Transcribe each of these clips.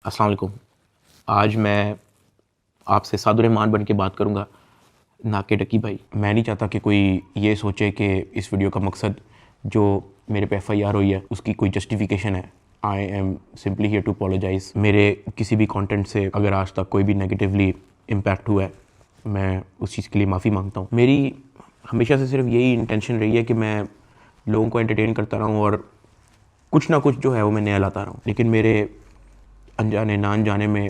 अस्सलाम वालेकुम। आज मैं आपसे सादुर्रहमान बन के बात करूँगा, ना कि डकी भाई। मैं नहीं चाहता कि कोई ये सोचे कि इस वीडियो का मकसद जो मेरे पे FIR हुई है उसकी कोई जस्टिफिकेशन है। I am simply here to apologise. मेरे किसी भी कंटेंट से अगर आज तक कोई भी नेगेटिवली इम्पैक्ट हुआ है, मैं उस चीज़ के लिए माफ़ी मांगता हूँ। मेरी हमेशा से सिर्फ यही इंटेंशन रही है कि मैं लोगों को एंटरटेन करता रहूँ और कुछ ना कुछ जो है वो मैं नया लाता रहूँ। लेकिन मेरे अनजाने ना अनजाने में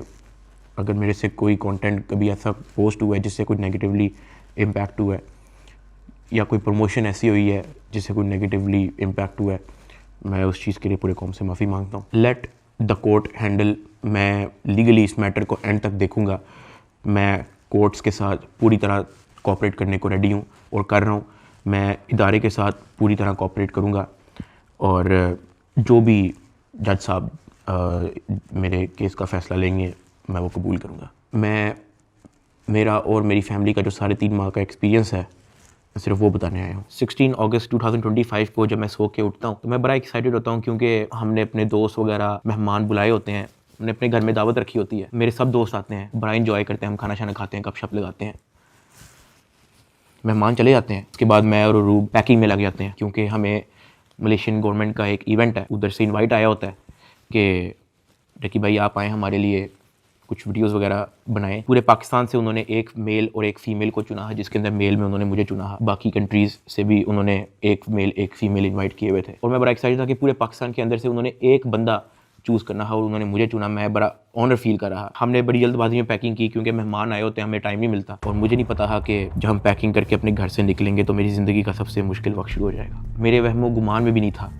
अगर मेरे से कोई कंटेंट कभी ऐसा पोस्ट हुआ है जिससे कोई नेगेटिवली इम्पैक्ट हुआ है, या कोई प्रमोशन ऐसी हुई है जिससे कोई नेगेटिवली इम्पैक्ट हुआ है, मैं उस चीज़ के लिए पूरे कौम से माफ़ी मांगता हूँ। Let the court handle. मैं लीगली इस मैटर को एंड तक देखूँगा। मैं कोर्ट्स के साथ पूरी तरह कोऑपरेट करने को रेडी हूँ और कर रहा हूँ। मैं इदारे के साथ पूरी तरह कोऑपरेट करूँगा और जो भी जज साहब मेरे केस का फ़ैसला लेंगे मैं वो कबूल करूँगा। मेरा और मेरी फैमिली का जो 3.5 माह का एक्सपीरियंस है, मैं सिर्फ वो बताने आया हूँ। 16 अगस्त 2025 को जब मैं सो के उठता हूँ तो मैं बड़ा एक्साइटेड होता हूँ, क्योंकि हमने अपने दोस्त वगैरह मेहमान बुलाए होते हैं, हमने अपने घर में दावत रखी होती है। मेरे सब दोस्त आते हैं, बड़ा इंजॉय करते हैं, हम खाना शाना खाते हैं, गपशप लगाते हैं, मेहमान चले जाते हैं। उसके बाद मैं और रूब पैकिंग में लग जाते हैं, क्योंकि हमें मलेशियन गवर्नमेंट का एक इवेंट है, उधर से इनवाइट आया होता है कि डकी भाई आप आएँ, हमारे लिए कुछ वीडियोस वगैरह बनाएं। पूरे पाकिस्तान से उन्होंने एक मेल और एक फ़ीमेल को चुना है, जिसके अंदर मेल में उन्होंने मुझे चुना है। बाकी कंट्रीज़ से भी उन्होंने एक मेल एक फ़ीमेल इनवाइट किए हुए थे और मैं बड़ा एक्साइटेड था कि पूरे पाकिस्तान के अंदर से उन्होंने एक बंदा चूज़ करना है और उन्होंने मुझे चुना। मैं बड़ा ऑनर फील कर रहा। हमने बड़ी जल्दबाजी में पैकिंग की, क्योंकि मेहमान आए होते हैं, हमें टाइम नहीं मिलता और मुझे नहीं पता था कि जब हम पैकिंग करके अपने घर से निकलेंगे तो मेरी ज़िंदगी का सबसे मुश्किल वक्त शुरू हो जाएगा। मेरे वहमो गुमान में भी नहीं था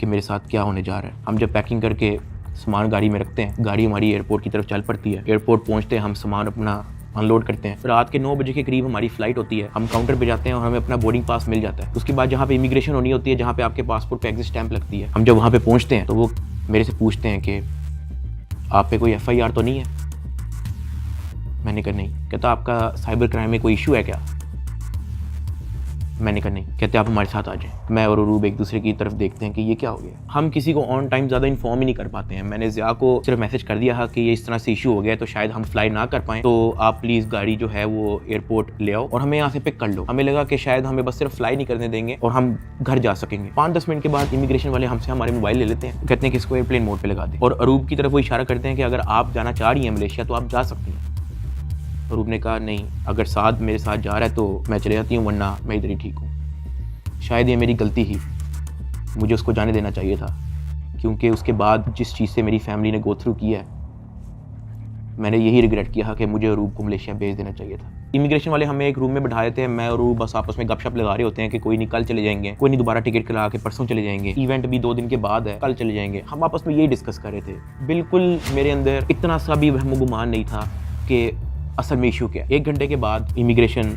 कि मेरे साथ क्या होने जा रहा है। हम जब पैकिंग करके सामान गाड़ी में रखते हैं, गाड़ी हमारी एयरपोर्ट की तरफ चल पड़ती है। एयरपोर्ट पहुंचते हैं, हम सामान अपना अनलोड करते हैं। रात के 9 बजे के करीब हमारी फ़्लाइट होती है। हम काउंटर पे जाते हैं और हमें अपना बोर्डिंग पास मिल जाता है। उसके बाद जहाँ पे इमिग्रेशन होनी होती है, जहाँ पे आपके पासपोर्ट पे एग्जिट स्टैंप लगती है, हम जब वहाँ पे पहुँचते हैं तो वो मेरे से पूछते हैं कि आप पे कोई FIR तो नहीं है। मैंने कहा नहीं। कहता आपका साइबर क्राइम में कोई इशू है क्या? मैंने कहा नहीं। कहते आप हमारे साथ आ जाएं। मैं और अरूब एक दूसरे की तरफ देखते हैं कि ये क्या हो गया। हम किसी को ऑन टाइम ज़्यादा इन्फॉर्म ही नहीं कर पाते हैं। मैंने ज़िया को सिर्फ मैसेज कर दिया है कि ये इस तरह से इशू हो गया है, तो शायद हम फ्लाई ना कर पाएँ, तो आप प्लीज़ गाड़ी जो है वो एयरपोर्ट ले आओ और हमें यहाँ से पिक कर लो। हमें लगा कि शायद हमें बस सिर्फ फ्लाई नहीं करने देंगे और हम घर जा सकेंगे। 5-10 मिनट के बाद इमिग्रेशन वाले हमसे हमारे मोबाइल ले लेते हैं, कहते हैं कि इसको एयरप्लेन मोड पर लगा दें और अरूब की तरफ वो इशारा करते हैं कि अगर आप जाना चाह रही हैं मलेशिया तो आप जा सकती हैं। अरूब ने कहा नहीं, अगर साथ मेरे साथ जा रहा है तो मैं चले जाती हूँ, वरना मैं इधर ही ठीक हूँ। शायद ये मेरी गलती ही, मुझे उसको जाने देना चाहिए था, क्योंकि उसके बाद जिस चीज़ से मेरी फैमिली ने गो थ्रू किया है, मैंने यही रिग्रेट किया कि मुझे अरूब को मलेशिया भेज देना चाहिए था। इमिग्रेशन वाले हमें एक रूम में बैठा देते हैं। मैं और अरूब बस आपस में गपशप लगा रहे होते हैं कि कोई नहीं कल चले जाएंगे, कोई नहीं दोबारा टिकट करा के परसों चले जाएंगे, इवेंट भी 2 दिन के बाद है, कल चले जाएंगे। हम आपस में यही डिस्कस कर रहे थे। बिल्कुल मेरे अंदर इतना सा भी वहम गुमान नहीं था कि असल में इशू क्या। 1 घंटे के बाद इमिग्रेशन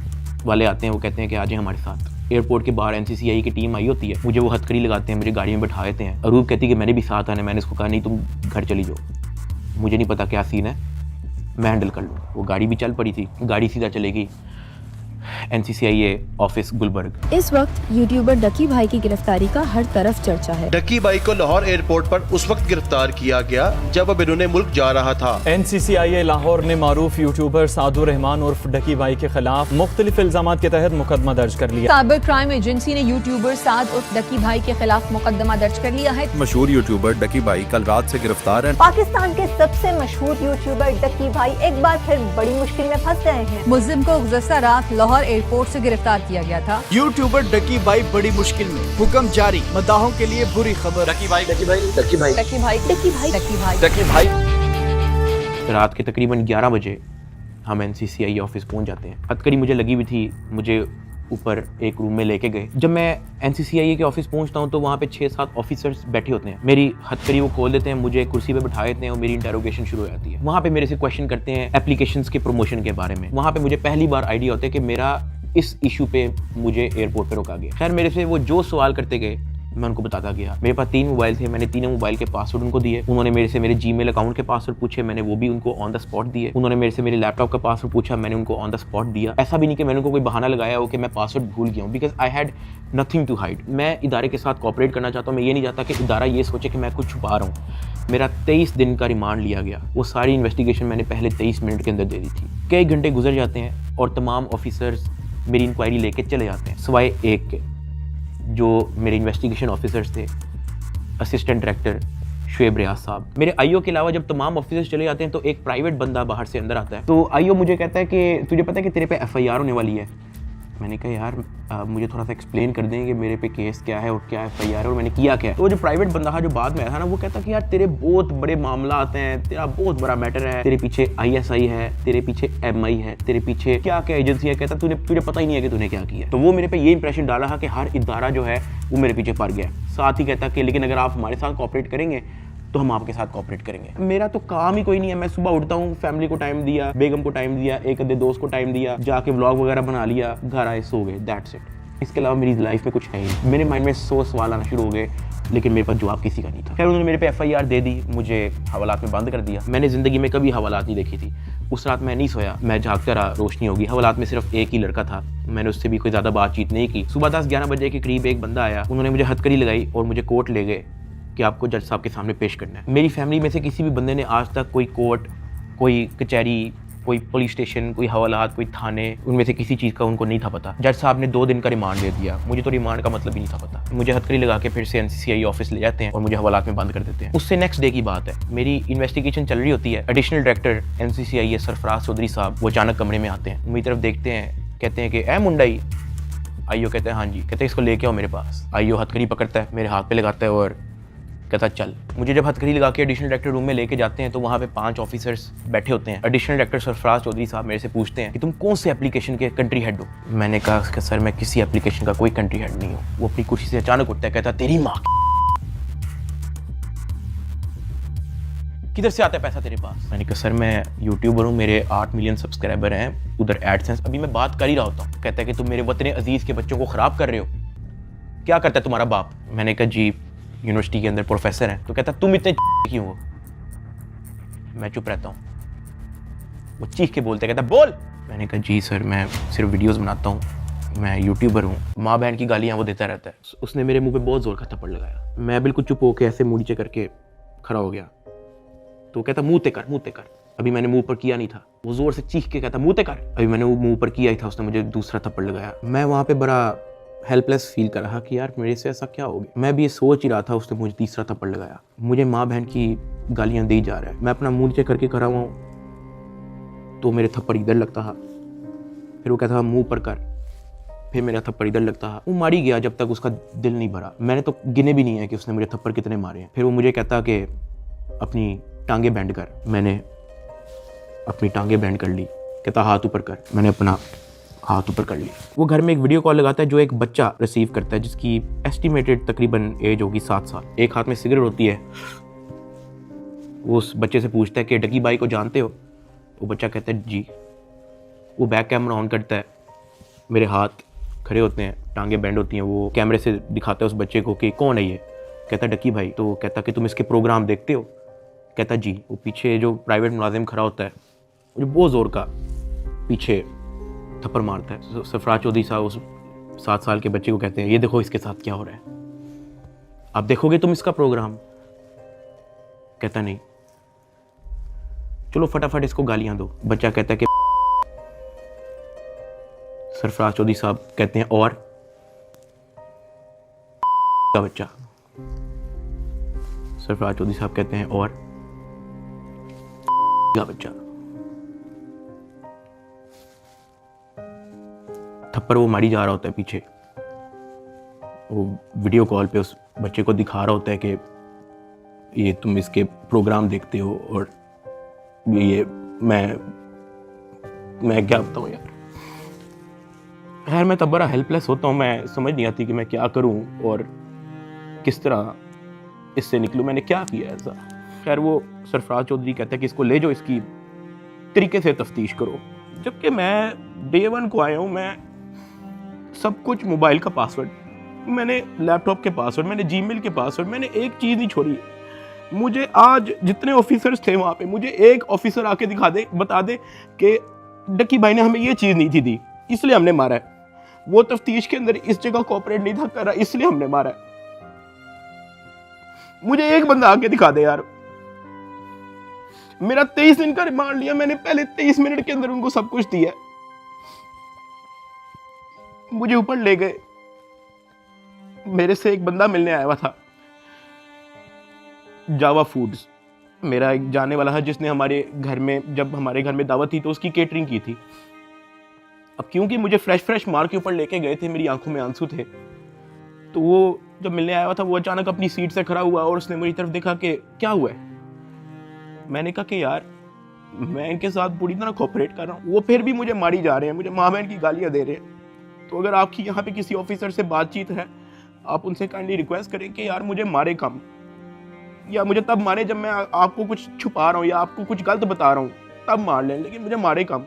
वाले आते हैं, वो कहते हैं कि आ जाए हमारे साथ। एयरपोर्ट के बाहर NCCI की टीम आई होती है, मुझे वो हथकड़ी लगाते हैं, मुझे गाड़ी में बैठा देते हैं। अरूब कहती है कि मैंने भी साथ आना है। मैंने इसको कहा नहीं, तुम घर चली जाओ, मुझे नहीं पता क्या सीन है, मैं हैंडल कर लूँ। वो गाड़ी भी चल पड़ी थी, गाड़ी सीधा चलेगी NCCI ऑफिस गुलबर्ग। इस वक्त यूट्यूबर डकी भाई की गिरफ्तारी का हर तरफ चर्चा है। डकी भाई को लाहौर एयरपोर्ट पर उस वक्त गिरफ्तार किया गया जब अब इन्होंने मुल्क जा रहा था। NCCI लाहौर ने मारूफ यूट्यूबर सादुर्रहमान उर्फ डकी भाई के खिलाफ मुख्तलिफ इल्जामात के तहत मुकदमा दर्ज कर लिया। साइबर क्राइम एजेंसी ने यूट्यूबर साद उर्फ डकी भाई के खिलाफ मुकदमा दर्ज कर लिया है। मशहूर यूट्यूबर डकी भाई कल रात से गिरफ्तार है। पाकिस्तान के सबसे मशहूर यूट्यूबर डकी भाई एक बार फिर बड़ी मुश्किल में फंस गए हैं। मुल्जिम को गुज़श्ता रात लाहौर एयरपोर्ट से गिरफ्तार किया गया था। यूट्यूबर डकी भाई बड़ी मुश्किल में, हुक्म जारी, मदाहों के लिए बुरी खबर। डकी भाई डकी भाई डकी भाई डकी भाई डकी भाई डकी भाई डकी भाई। रात के तकरीबन 11 बजे हम NCCI ऑफिस पहुंच जाते हैं। हथकड़ी मुझे लगी हुई थी, मुझे ऊपर एक रूम में लेके गए। जब मैं NCCI के ऑफिस पहुंचता हूं तो वहाँ पे 6-7 ऑफिसर्स बैठे होते हैं। मेरी हथकड़ी वो खोल देते हैं, मुझे कुर्सी पे बैठा देते हैं और मेरी इंटेरोगेशन शुरू हो जाती है। वहाँ पे मेरे से क्वेश्चन करते हैं एप्लीकेशंस के प्रमोशन के बारे में। वहाँ पे मुझे पहली बार आइडिया होता है कि मेरा इस इशू पे मुझे एयरपोर्ट पे रोका गया। खैर मेरे से वो जो सवाल करते गए मैं उनको बताता गया। मेरे पास 3 मोबाइल थे, मैंने तीनों मोबाइल के पासवर्ड उनको दिए। उन्होंने मेरे से मेरे जीमेल अकाउंट के पासवर्ड पूछे, मैंने वो भी उनको ऑन द स्पॉट दिए। उन्होंने मेरे से मेरे लैपटॉप का पासवर्ड पूछा, मैंने उनको ऑन द स्पॉट दिया। ऐसा भी नहीं कि मैंने उनको कोई बहाना लगाया हो कि मैं पासवर्ड भूल गया हूँ, because I had nothing to hide. मैं इदारे के साथ कोऑपरेट करना चाहता हूँ। मैं ये नहीं चाहता कि इदारा ये सोचे कि मैं कुछ छुपा रहा हूँ। मेरा 23 दिन का रिमांड लिया गया। वो सारी इन्वेस्टिगेशन मैंने पहले 23 मिनट के अंदर दे दी थी। कई घंटे गुजर जाते हैं और तमाम ऑफिसर्स मेरी इंक्वायरी लेके चले जाते हैं, सिवाय एक के, जो मेरे इन्वेस्टिगेशन ऑफिसर्स थे, असिस्टेंट डायरेक्टर शुएब रियाज साहब। मेरे आईओ के अलावा जब तमाम ऑफिसर्स चले जाते हैं तो एक प्राइवेट बंदा बाहर से अंदर आता है। तो आईओ मुझे कहता है कि तुझे पता है कि तेरे पे एफआईआर होने वाली है। मैंने कहा यार मुझे थोड़ा सा एक्सप्लेन कर दें कि मेरे पे केस क्या है और क्या एफआईआर है और मैंने किया क्या है। तो जो प्राइवेट बंदा था जो बाद में आया था ना, वो कहता कि यार तेरे बहुत बड़े मामला आते हैं, तेरा बहुत बड़ा मैटर है, तेरे पीछे आईएसआई है, तेरे पीछे एमआई है, तेरे पीछे क्या क्या एजेंसी है। कहता तुझे पता ही नहीं है कि तूने क्या किया। तो वो मेरे पे ये इंप्रेशन डाला था कि हर इदारा जो है वो मेरे पीछे पड़ गया। साथ ही कहता कि लेकिन अगर आप हमारे साथ कोऑपरेट करेंगे तो हम आपके साथ कोऑपरेट करेंगे। मेरा तो काम ही कोई नहीं है। मैं सुबह उठता हूँ, फैमिली को टाइम दिया, बेगम को टाइम दिया, एक आधे दोस्त को टाइम दिया, जाके व्लॉग वगैरह बना लिया, घर आए, सो गए, दैट्स इट। इसके अलावा मेरी लाइफ में कुछ है ही। मेरे माइंड में 100 सवाल आना शुरू हो गए, लेकिन मेरे पास जवाब किसी का नहीं था। खैर उन्होंने मेरे पे एफआईआर दे दी, मुझे हवालात में बंद कर दिया। मैंने ज़िंदगी में कभी हवालात नहीं देखी थी। उस रात मैं नहीं सोया, मैं जागता रहा, रोशनी होगी। हवालात में सिर्फ एक ही लड़का था, मैंने उससे भी कोई ज़्यादा बातचीत नहीं की। सुबह 10-11 बजे के करीब एक बंदा आया, उन्होंने मुझे हथकड़ी लगाई और मुझे कोर्ट ले गए कि आपको जज साहब के सामने पेश करना है। मेरी फैमिली में से किसी भी बंदे ने आज तक कोई कोर्ट, कोई कचहरी, कोई पुलिस स्टेशन, कोई हवालात, कोई थाने, उनमें से किसी चीज़ का उनको नहीं था पता। जज साहब ने 2 दिन का रिमांड दे दिया। मुझे तो रिमांड का मतलब ही नहीं था पता। मुझे हथकड़ी लगा के फिर से एनसीसीआई ऑफिस ले जाते हैं और मुझे हवालात में बंद कर देते हैं। उससे नेक्स्ट डे की बात है, मेरी इन्वेस्टिगेशन चल रही होती है। एडिशनल डायरेक्टर एनसीसीआई सरफराज चौधरी साहब वो अचानक कमरे में आते हैं, मेरी तरफ देखते हैं, कहते हैं कि ए मुंडाई। आईओ कहते हैं हाँ जी। कहते हैं इसको लेके आओ मेरे पास। आईओ हथकड़ी पकड़ता है, मेरे हाथ पे लगाता है और कहता चल। मुझे जब हथकड़ी लगा के एडिशनल डायरेक्टर रूम में लेके जाते हैं तो वहाँ पे 5 ऑफिसर्स बैठे होते हैं। एडिशनल डायरेक्टर सरफराज चौधरी साहब मेरे से पूछते हैं कि तुम कौन से एप्लीकेशन के कंट्री हेड हो। मैंने कहा कि सर मैं किसी एप्लीकेशन का कोई कंट्री हेड नहीं हूँ। वो अपनी कुर्सी से अचानक उठता है, कहता तेरी माँ किधर से आता है पैसा तेरे पास। मैंने कहा सर मैं यूट्यूबर हूँ, मेरे 8 मिलियन सब्सक्राइबर हैं, उधर एडसेंस अभी मैं बात कर ही रहा होता हूँ। कहता है कि तुम मेरे वतन अजीज के बच्चों को ख़राब कर रहे हो, क्या करता है तुम्हारा बाप। मैंने कहा जी यूनिवर्सिटी के अंदर प्रोफेसर हैं। तो कहता तुम इतने क्यों हो। मैं चुप रहता हूँ। वो चीख के बोलते, कहता बोल। मैंने कहा जी सर मैं सिर्फ वीडियोस बनाता हूँ, मैं यूट्यूबर हूँ। माँ बहन की गालियाँ वो देता रहता है। उसने मेरे मुंह पे बहुत जोर का थप्पड़ लगाया। मैं बिल्कुल चुप होकर ऐसे मुँह नीचे करके खड़ा हो गया। तो कहता मुँह ते कर, मुँह ते कर। अभी मैंने मुँह पर किया नहीं था। वो जोर से चीख के कहता मुँह ते कर। अभी मैंने वो मुँह पर किया ही था, उसने मुझे दूसरा थप्पड़ लगाया। मैं वहाँ पे बड़ा हेल्पलेस फील कर रहा कि यार मेरे से ऐसा क्या हो गया। मैं भी ये सोच ही रहा था, उसने मुझे तीसरा थप्पड़ लगाया। मुझे माँ बहन की गालियाँ दी जा रहा है। मैं अपना मुँह नीचे करके खड़ा हुआ हूँ तो मेरे थप्पड़ इधर लगता है, फिर वो कहता था मुँह पर कर, फिर मेरा थप्पड़ इधर लगता है। वो मारी गया जब तक उसका दिल नहीं भरा। मैंने तो गिने भी नहीं है कि उसने मुझे थप्पड़ कितने मारे हैं। फिर वो मुझे कहता कि अपनी टांगे बैंड कर। मैंने अपनी टांगे बैंड कर ली। कहता हाथ ऊपर कर। मैंने अपना हाथ ऊपर कर ली। वो घर में एक वीडियो कॉल लगाता है जो एक बच्चा रिसीव करता है जिसकी एस्टिमेटेड तकरीबन एज होगी 7 साल। एक हाथ में सिगरेट होती है। वो उस बच्चे से पूछता है कि डकी भाई को जानते हो। वो बच्चा कहता है जी। वो बैक कैमरा ऑन करता है, मेरे हाथ खड़े होते हैं, टांगे बैंड होती हैं। वो कैमरे से दिखाता है उस बच्चे को कि कौन है ये। कहता है डकी भाई। तो कहता कि तुम इसके प्रोग्राम देखते हो। कहता जी। वो पीछे जो प्राइवेट मुलाजिम खड़ा होता है वो बहुत ज़ोर का पीछे थप्पड़ मारता है। सरफराज चौधरी साहब उस 7 साल के बच्चे को कहते हैं ये देखो इसके साथ क्या हो रहा है, आप देखोगे तुम इसका प्रोग्राम। कहता नहीं, चलो फटाफट इसको गालियां दो। बच्चा कहता है कि सरफराज चौधरी साहब कहते हैं और का बच्चा। सरफराज चौधरी साहब कहते हैं और का बच्चा। थप्पड़ वो मारी जा रहा होता है पीछे। वो वीडियो कॉल पे उस बच्चे को दिखा रहा होता है कि ये तुम इसके प्रोग्राम देखते हो और ये मैं क्या बताऊँ यार। खैर मैं तब बड़ा हेल्पलेस होता हूँ। मैं समझ नहीं आती कि मैं क्या करूँ और किस तरह इससे निकलूँ। मैंने क्या किया ऐसा। खैर वो सरफराज चौधरी कहता है कि इसको ले जाओ, इसकी तरीके से तफ्तीश करो। जबकि मैं डे 1 को आया हूँ, मैं सब कुछ मोबाइल का पासवर्ड मैंने लैपटॉप के पासवर्ड, मैंने जीमेल के पासवर्ड, मैंने एक चीज़ नहीं छोड़ी। मुझे आज जितने ऑफिसर्स थे वहाँ पे, मुझे एक ऑफिसर आके दिखा दे, बता दे कि डक्की भाई ने हमें ये चीज़ नहीं थी दी, इसलिए हमने मारा है। वो तफ्तीश के अंदर इस जगह कोऑपरेट नहीं था कर रहा, इसलिए हमने मारा है। मुझे एक बंदा आके दिखा दे यार। मेरा 23 दिन का रिमांड लिया मैंने, पहले 23 मिनट के अंदर उनको सब कुछ दिया। मुझे ऊपर ले गए। मेरे से एक बंदा मिलने आया हुआ था, जावा फूड्स, मेरा एक जाने वाला है जिसने हमारे घर में, जब हमारे घर में दावत थी तो उसकी केटरिंग की थी। अब क्योंकि मुझे फ्रेश मार के ऊपर लेके गए थे, मेरी आंखों में आंसू थे, तो वो जब मिलने आया हुआ था, वो अचानक अपनी सीट से खड़ा हुआ और उसने मेरी तरफ देखा कि क्या हुआ है। मैंने कहा कि यार मैं इनके साथ पूरी तरह कोऑपरेट कर रहा हूँ, वो फिर भी मुझे मारी जा रहे हैं, मुझे माँ बहन की गालियाँ दे रहे हैं। तो अगर आपकी यहाँ पे किसी ऑफिसर से बातचीत है, आप उनसे काइंडली रिक्वेस्ट करें कि यार मुझे मारे कम, या मुझे तब मारे जब मैं आपको कुछ छुपा रहा हूँ या आपको कुछ गलत बता रहा हूँ, तब मार लें, लेकिन मुझे मारे कम।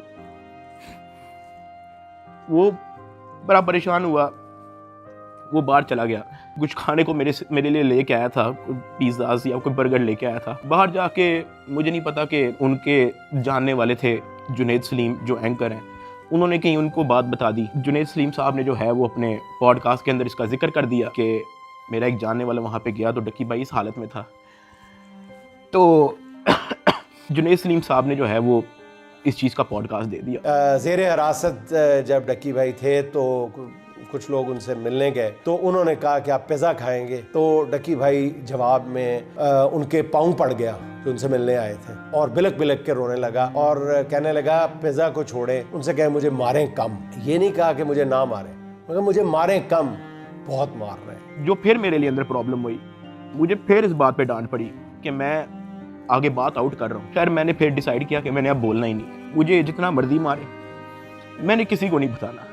वो बड़ा परेशान हुआ, वो बाहर चला गया, कुछ खाने को मेरे लिए लेके आया था, पिज़्ज़ाज़ या कोई बर्गर लेके आया था। बाहर जाके मुझे नहीं पता कि उनके जानने वाले थे जुनैद सलीम जो एंकर हैं, उन्होंने कहीं उनको बात बता दी। जुनैद सलीम साहब ने जो है वो अपने पॉडकास्ट के अंदर इसका जिक्र कर दिया कि मेरा एक जानने वाला वहाँ पे गया तो डक्की भाई इस हालत में था। तो जुनैद सलीम साहब ने जो है वो इस चीज़ का पॉडकास्ट दे दिया। ज़ेरे हिरासत जब डक्की भाई थे तो कुछ लोग उनसे मिलने गए, तो उन्होंने कहा कि आप पिज़्ज़ा खाएंगे, तो डक्की भाई जवाब में उनके पाँव पड़ गया जो उनसे मिलने आए थे, और बिलक बिलक के रोने लगा और कहने लगा पिज़्ज़ा को छोड़े, उनसे कहे मुझे मारें कम। ये नहीं कहा कि मुझे ना मारें, मगर मुझे मारें कम, बहुत मार रहे हैं। जो फिर मेरे लिए अंदर प्रॉब्लम हुई, मुझे फिर इस बात पे डांट पड़ी कि मैं आगे बात आउट कर रहा हूँ। खैर मैंने फिर डिसाइड किया कि मैंने अब बोलना ही नहीं, मुझे जितना मर्जी मारे, मैंने किसी को नहीं बताना।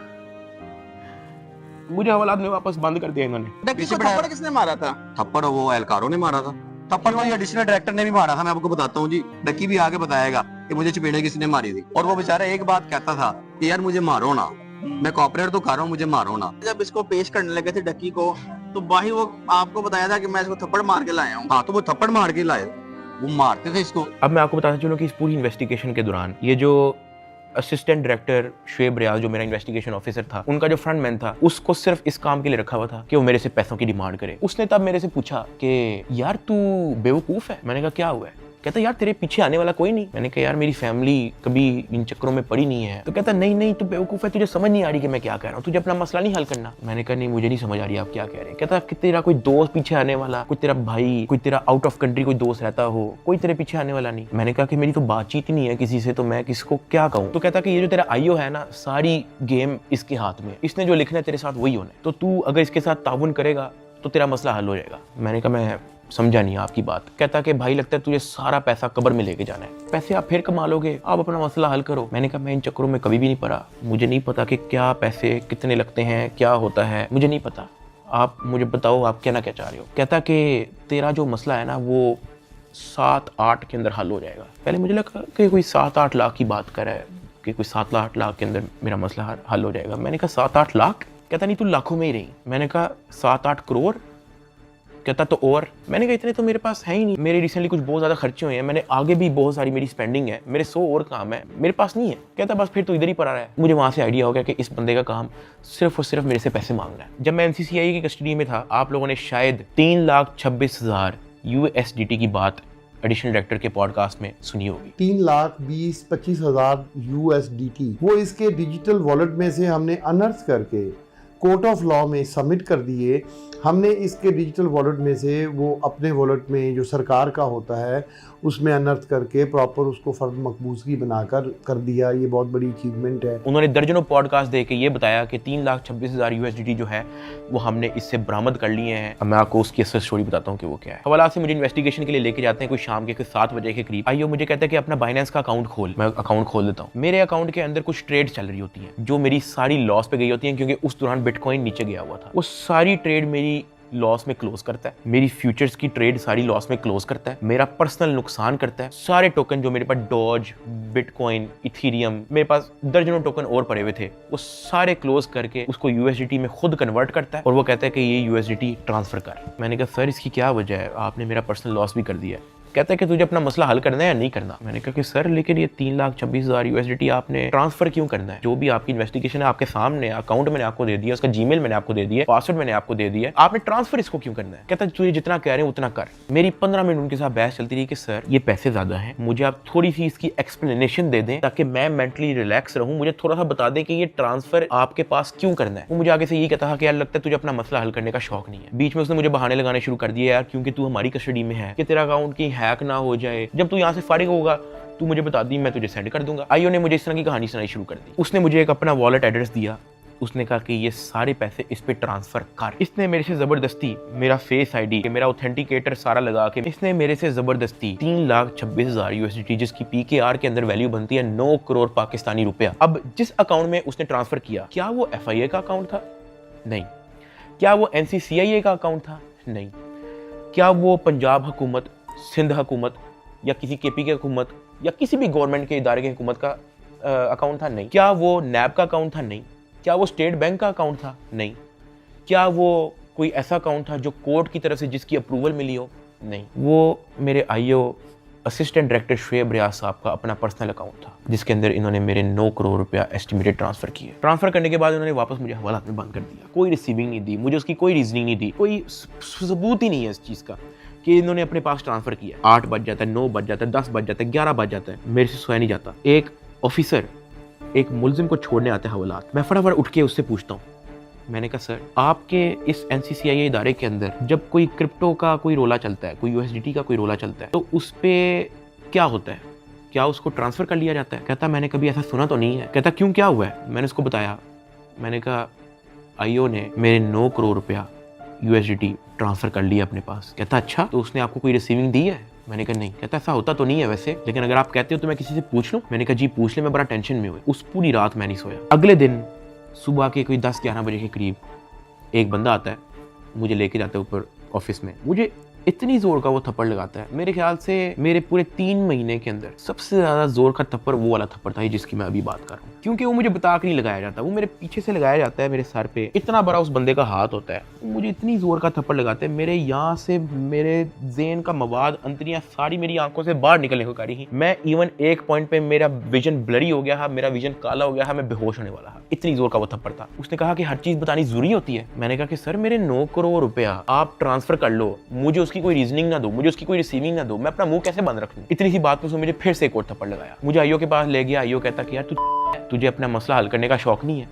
मुझे हवालात में वापस बंद कर दिया इन्होंने। थप्पड़ किसने मारा था? थप्पड़ वो एहलकारों ने मारा था। थप्पड़ तो एडिशनल डायरेक्टर ने भी मारा था, मैं आपको बताता हूँ जी। डक्की भी आगे बताएगा कि मुझे चपेड़े किसी ने मारी थी, और वो बेचारा एक बात कहता था कि यार मुझे मारो ना, मैं कॉपरेट तो कर रहा हूँ, मुझे मारो ना। जब इसको पेश करने लगे थे डक्की को, तो भाई वो आपको बताया था कि मैं इसको थप्पड़ मार के लाया हूँ। हाँ, तो वो थप्पड़ मार के लाए, वो मारते थे इसको। अब मैं आपको बताता चलूँ कि इस पूरी इन्वेस्टिगेशन के दौरान ये जो असिस्टेंट डायरेक्टर शुएब रियाज, जो मेरा इन्वेस्टिगेशन ऑफिसर था, उनका जो फ्रंट मैन था, उसको सिर्फ इस काम के लिए रखा हुआ था कि वो मेरे से पैसों की डिमांड करे। उसने तब मेरे से पूछा कि यार तू बेवकूफ़ है। मैंने कहा क्या हुआ है? कहता यार तेरे पीछे आने वाला कोई नहीं। मैंने कहा यार मेरी फैमिली कभी इन चक्करों में पड़ी नहीं है। तो कहता नहीं तू बेवकूफ़ है, तुझे समझ नहीं आ रही कि मैं क्या कह रहा हूँ, तुझे अपना मसला नहीं हल करना। मैंने कहा नहीं, मुझे नहीं समझ आ रही आप क्या कह रहे हैं। कहता कि तेरा कोई दोस्त पीछे आने वाला, कोई तेरा भाई, कोई तेरा आउट ऑफ कंट्री कोई दोस्त रहता हो, कोई तेरे पीछे आने वाला नहीं। मैंने कहा कि मेरी तो बातचीत ही नहीं है किसी से, तो मैं किसको क्या कहूँ। तो कहता कि ये जो तेरा आईओ है ना, सारी गेम इसके हाथ में, इसने जो लिखना है तेरे साथ वही होना है, तो तू अगर इसके साथ ताउन करेगा तो तेरा मसला हल हो जाएगा। मैंने कहा मैं समझा नहीं आपकी बात। कहता कि भाई लगता है तुझे सारा पैसा कब्र में लेके जाना है, पैसे आप फिर कमा लोगे, आप अपना मसला हल करो। मैंने कहा मैं इन चक्करों में कभी भी नहीं पड़ा, मुझे नहीं पता कि क्या पैसे कितने लगते हैं, क्या होता है, मुझे नहीं पता, आप मुझे बताओ आप कहना क्या चाह रहे हो। कहता कि तेरा जो मसला है ना वो 7-8 के अंदर हल हो जाएगा। पहले मुझे लगा कि कोई 7-8 लाख की बात कर रहा है, कि कोई 7-8 लाख के अंदर मेरा मसला हल हो जाएगा। मैंने कहा 7-8 लाख? कहता नहीं तू लाखों में ही रही। मैंने कहा 7-8 करोड़? कहता तो और। मैंने कहा इतने तो मेरे पास है ही नहीं, मेरे रिसेंटली कुछ बहुत ज़्यादा खर्चे हुए हैं, मैंने आगे भी बहुत सारी मेरी स्पेंडिंग है, मेरे 100 और काम है, मेरे पास नहीं है। कहता बस फिर तो इधर ही पड़ा रहा है। मुझे वहाँ से आइडिया हो गया कि इस बंदे का काम सिर्फ और सिर्फ मेरे से पैसे मांगना है। जब मैं NCCI की कस्टडी में था, आप लोगों ने शायद 3,26,000 USDT की बात एडिशनल डायरेक्टर के पॉडकास्ट में सुनी होगी। 3,20,25,000 USDT वो इसके डिजिटल वॉलेट में से हमने अनर्थ करके कोर्ट ऑफ लॉ में सबमिट कर दिए। हमने इसके डिजिटल वॉलेट में से वो अपने वॉलेट में जो सरकार का होता है उसमें अनर्थ करके प्रॉपर उसको फर्द मकबूजगी बनाकर कर दिया। ये बहुत बड़ी अचीवमेंट है। उन्होंने दर्जनों पॉडकास्ट दे के ये बताया कि 3,26,000 USDT जो है वो हमने इससे बरामद कर लिए हैं। अब मैं आपको उसकी असल स्टोरी बताता हूँ कि वो क्या है। हवाला से मुझे इन्वेस्टिगेशन के लिए लेके जाते हैं, कोई शाम के 7 बजे के करीब। आइयो मुझे कहता है कि अपना बाइनेंस का अकाउंट खोल। मैं अकाउंट खोल देता हूँ। मेरे अकाउंट के अंदर कुछ ट्रेड चल रही होती हैं जो मेरी सारी लॉस पे गई होती हैं, क्योंकि उस दौरान बिटकॉइन नीचे गया हुआ था। वो सारी ट्रेड मेरी लॉस में क्लोज करता है, मेरी फ्यूचर्स की ट्रेड सारी लॉस में क्लोज करता है, मेरा पर्सनल नुकसान करता है। सारे टोकन जो मेरे पास डॉज, बिटकॉइन, इथीरियम, मेरे पास दर्जनों टोकन और पड़े हुए थे, वो सारे क्लोज करके उसको यूएसडीटी में खुद कन्वर्ट करता है और वो कहता है कि ये यूएसडीटी ट्रांसफर कर। मैंने कहा सर इसकी क्या वजह है, आपने मेरा पर्सनल लॉस भी कर दिया है। कहता है कि तुझे अपना मसला हल करना है या नहीं करना। मैंने कहा कि सर लेकिन ये 3,26,000 यूएसडीटी आपने ट्रांसफर क्यों करना है? जो भी आपकी इन्वेस्टिगेशन है आपके सामने, अकाउंट मैंने आपको दे दिया, उसका जीमेल मैंने आपको दे दिया, पासवर्ड मैंने आपको दे दिया, आपने ट्रांसफर इसको क्यों करना है? कहता है तुझे जितना कह रहे हैं उतना कर। मेरी 15 मिनट उनके साथ बहस चलती रही कि सर ये पैसे ज्यादा हैं, मुझे आप थोड़ी सी इसकी एक्सप्लेनेशन दे दें ताकि मैं मेंटली रिलैक्स रहूं, मुझे थोड़ा सा बता दें कि ये ट्रांसफर आपके पास क्यों करना है। वो मुझे आगे से ये कहता था कि यार लगता है तुझे अपना मसला हल करने का शौक नहीं है। बीच में उसने मुझे बहाने लगाने शुरू कर दिए, यार क्योंकि तू हमारी कस्टडी में है कि तेरा अकाउंट कहीं हैक ना हो जाए, जब तू यहाँ से फारिग होगा तू मुझे बता दी, मैं तुझे सेंड कर दूंगा। आईओ ने मुझे इस तरह की कहानी सुनाई शुरू कर दी। उसने मुझे एक अपना वॉलेट एड्रेस दिया, उसने कहा कि ये सारे पैसे इस पे ट्रांसफर कर। इसने मेरे से जबरदस्ती मेरा फेस आईडी, मेरा ऑथेंटिकेटर सारा लगा के इसने मेरे से जबरदस्ती 3,26,000 यूएसडीटी, जिसकी पीकेआर के अंदर वैल्यू बनती है 9 करोड़ पाकिस्तानी रुपया। अब जिस अकाउंट में उसने ट्रांसफर किया, क्या वो एफआईए का अकाउंट था? नहीं। क्या वो एनसीसीआईए का अकाउंट था? नहीं। क्या वो पंजाब हुकूमत, सिंध हुकूमत या किसी केपी की हुकूमत या किसी भी गवर्नमेंट के इदारे की हुकूमत का अकाउंट था? नहीं। क्या वो नैब का अकाउंट था? नहीं। क्या वो स्टेट बैंक का अकाउंट था? नहीं। क्या वो कोई ऐसा अकाउंट था जो कोर्ट की तरफ से जिसकी अप्रूवल मिली हो? नहीं। वो मेरे आईओ असिस्टेंट डायरेक्टर शुएब रियाज साहब का अपना पर्सनल अकाउंट था, जिसके अंदर इन्होंने मेरे 9 करोड़ रुपया एस्टिमेटेड ट्रांसफर किए। ट्रांसफर करने के बाद उन्होंने वापस मुझे हवालात में बंद कर दिया। कोई रिसीविंग नहीं दी, मुझे उसकी कोई रीजनिंग नहीं दी, कोई सबूत ही नहीं है इस चीज़ का कि इन्होंने अपने पास ट्रांसफर किया। 8 बज जाता है, 9 बज जाता है, 10 बज जाता है, 11 बज जाता है, मेरे से सोया नहीं जाता। एक ऑफिसर एक मुलजिम को छोड़ने आते हैं हवालात, मैं फटाफट उठ के उससे पूछता हूँ, मैंने कहा सर आपके इस एनसीसीआईए इदारे के अंदर जब कोई क्रिप्टो का कोई रोला चलता है, कोई यूएसडीटी का कोई रोला चलता है, तो उस पर क्या होता है? क्या उसको ट्रांसफ़र कर लिया जाता है? कहता मैंने कभी ऐसा सुना तो नहीं है। कहता क्यों, क्या हुआ है? मैंने उसको बताया। मैंने कहा आईओ ने मेरे 9 करोड़ रुपया यूएसडीटी ट्रांसफ़र कर लिया अपने पास। कहता अच्छा, तो उसने आपको कोई रिसीविंग दी है? मैंने कहा नहीं। कहता ऐसा होता तो नहीं है वैसे, लेकिन अगर आप कहते हो तो मैं किसी से पूछ लूँ? मैंने कहा जी पूछ ले, मैं बड़ा टेंशन में हुआ। उस पूरी रात मैं नहीं सोया। अगले दिन सुबह के कोई 10-11 बजे के करीब एक बंदा आता है, मुझे लेके जाता है ऊपर ऑफिस में, मुझे इतनी जोर का वो थप्पड़ लगाता है, मेरे ख्याल से मेरे पूरे 3 महीने के अंदर सबसे ज़्यादा जोर का थप्पड़ वो वाला थप्पड़ था जिसकी मैं अभी बात कर रहा हूँ। क्योंकि वो मुझे बता के नहीं लगाया जाता, वो मेरे पीछे से लगाया जाता है, मेरे सर पे इतना बड़ा उस बंदे का हाथ होता है, मुझे इतनी जोर का थप्पड़ लगाते हैं, मेरे यहाँ से मेरे ज़हन का मवाद, अंतरियाँ सारी मेरी आंखों से बाहर निकलने को करी ही। मैं इवन एक पॉइंट पे मेरा विजन ब्लरी हो गया है, मेरा विजन काला हो गया है, मैं बेहोश होने वाला है, इतनी जोर का वो थप्पड़ था। उसने कहा कि हर चीज़ बतानी जरूरी होती है। मैंने कहा कि सर मेरे 9 करोड़ रुपया आप ट्रांसफर कर लो, मुझे उसकी कोई रीजनिंग ना दो, मुझे उसकी कोई रिसीविंग ना दो, मैं अपना मुंह कैसे बंद रख लूं? इतनी सी बात पे उसने मुझे फिर से एक और थप्पड़ लगाया। मुझे आईओ के पास ले गया। आईओ कहता कि यार तुझे अपना मसला हल करने का शौक नहीं है?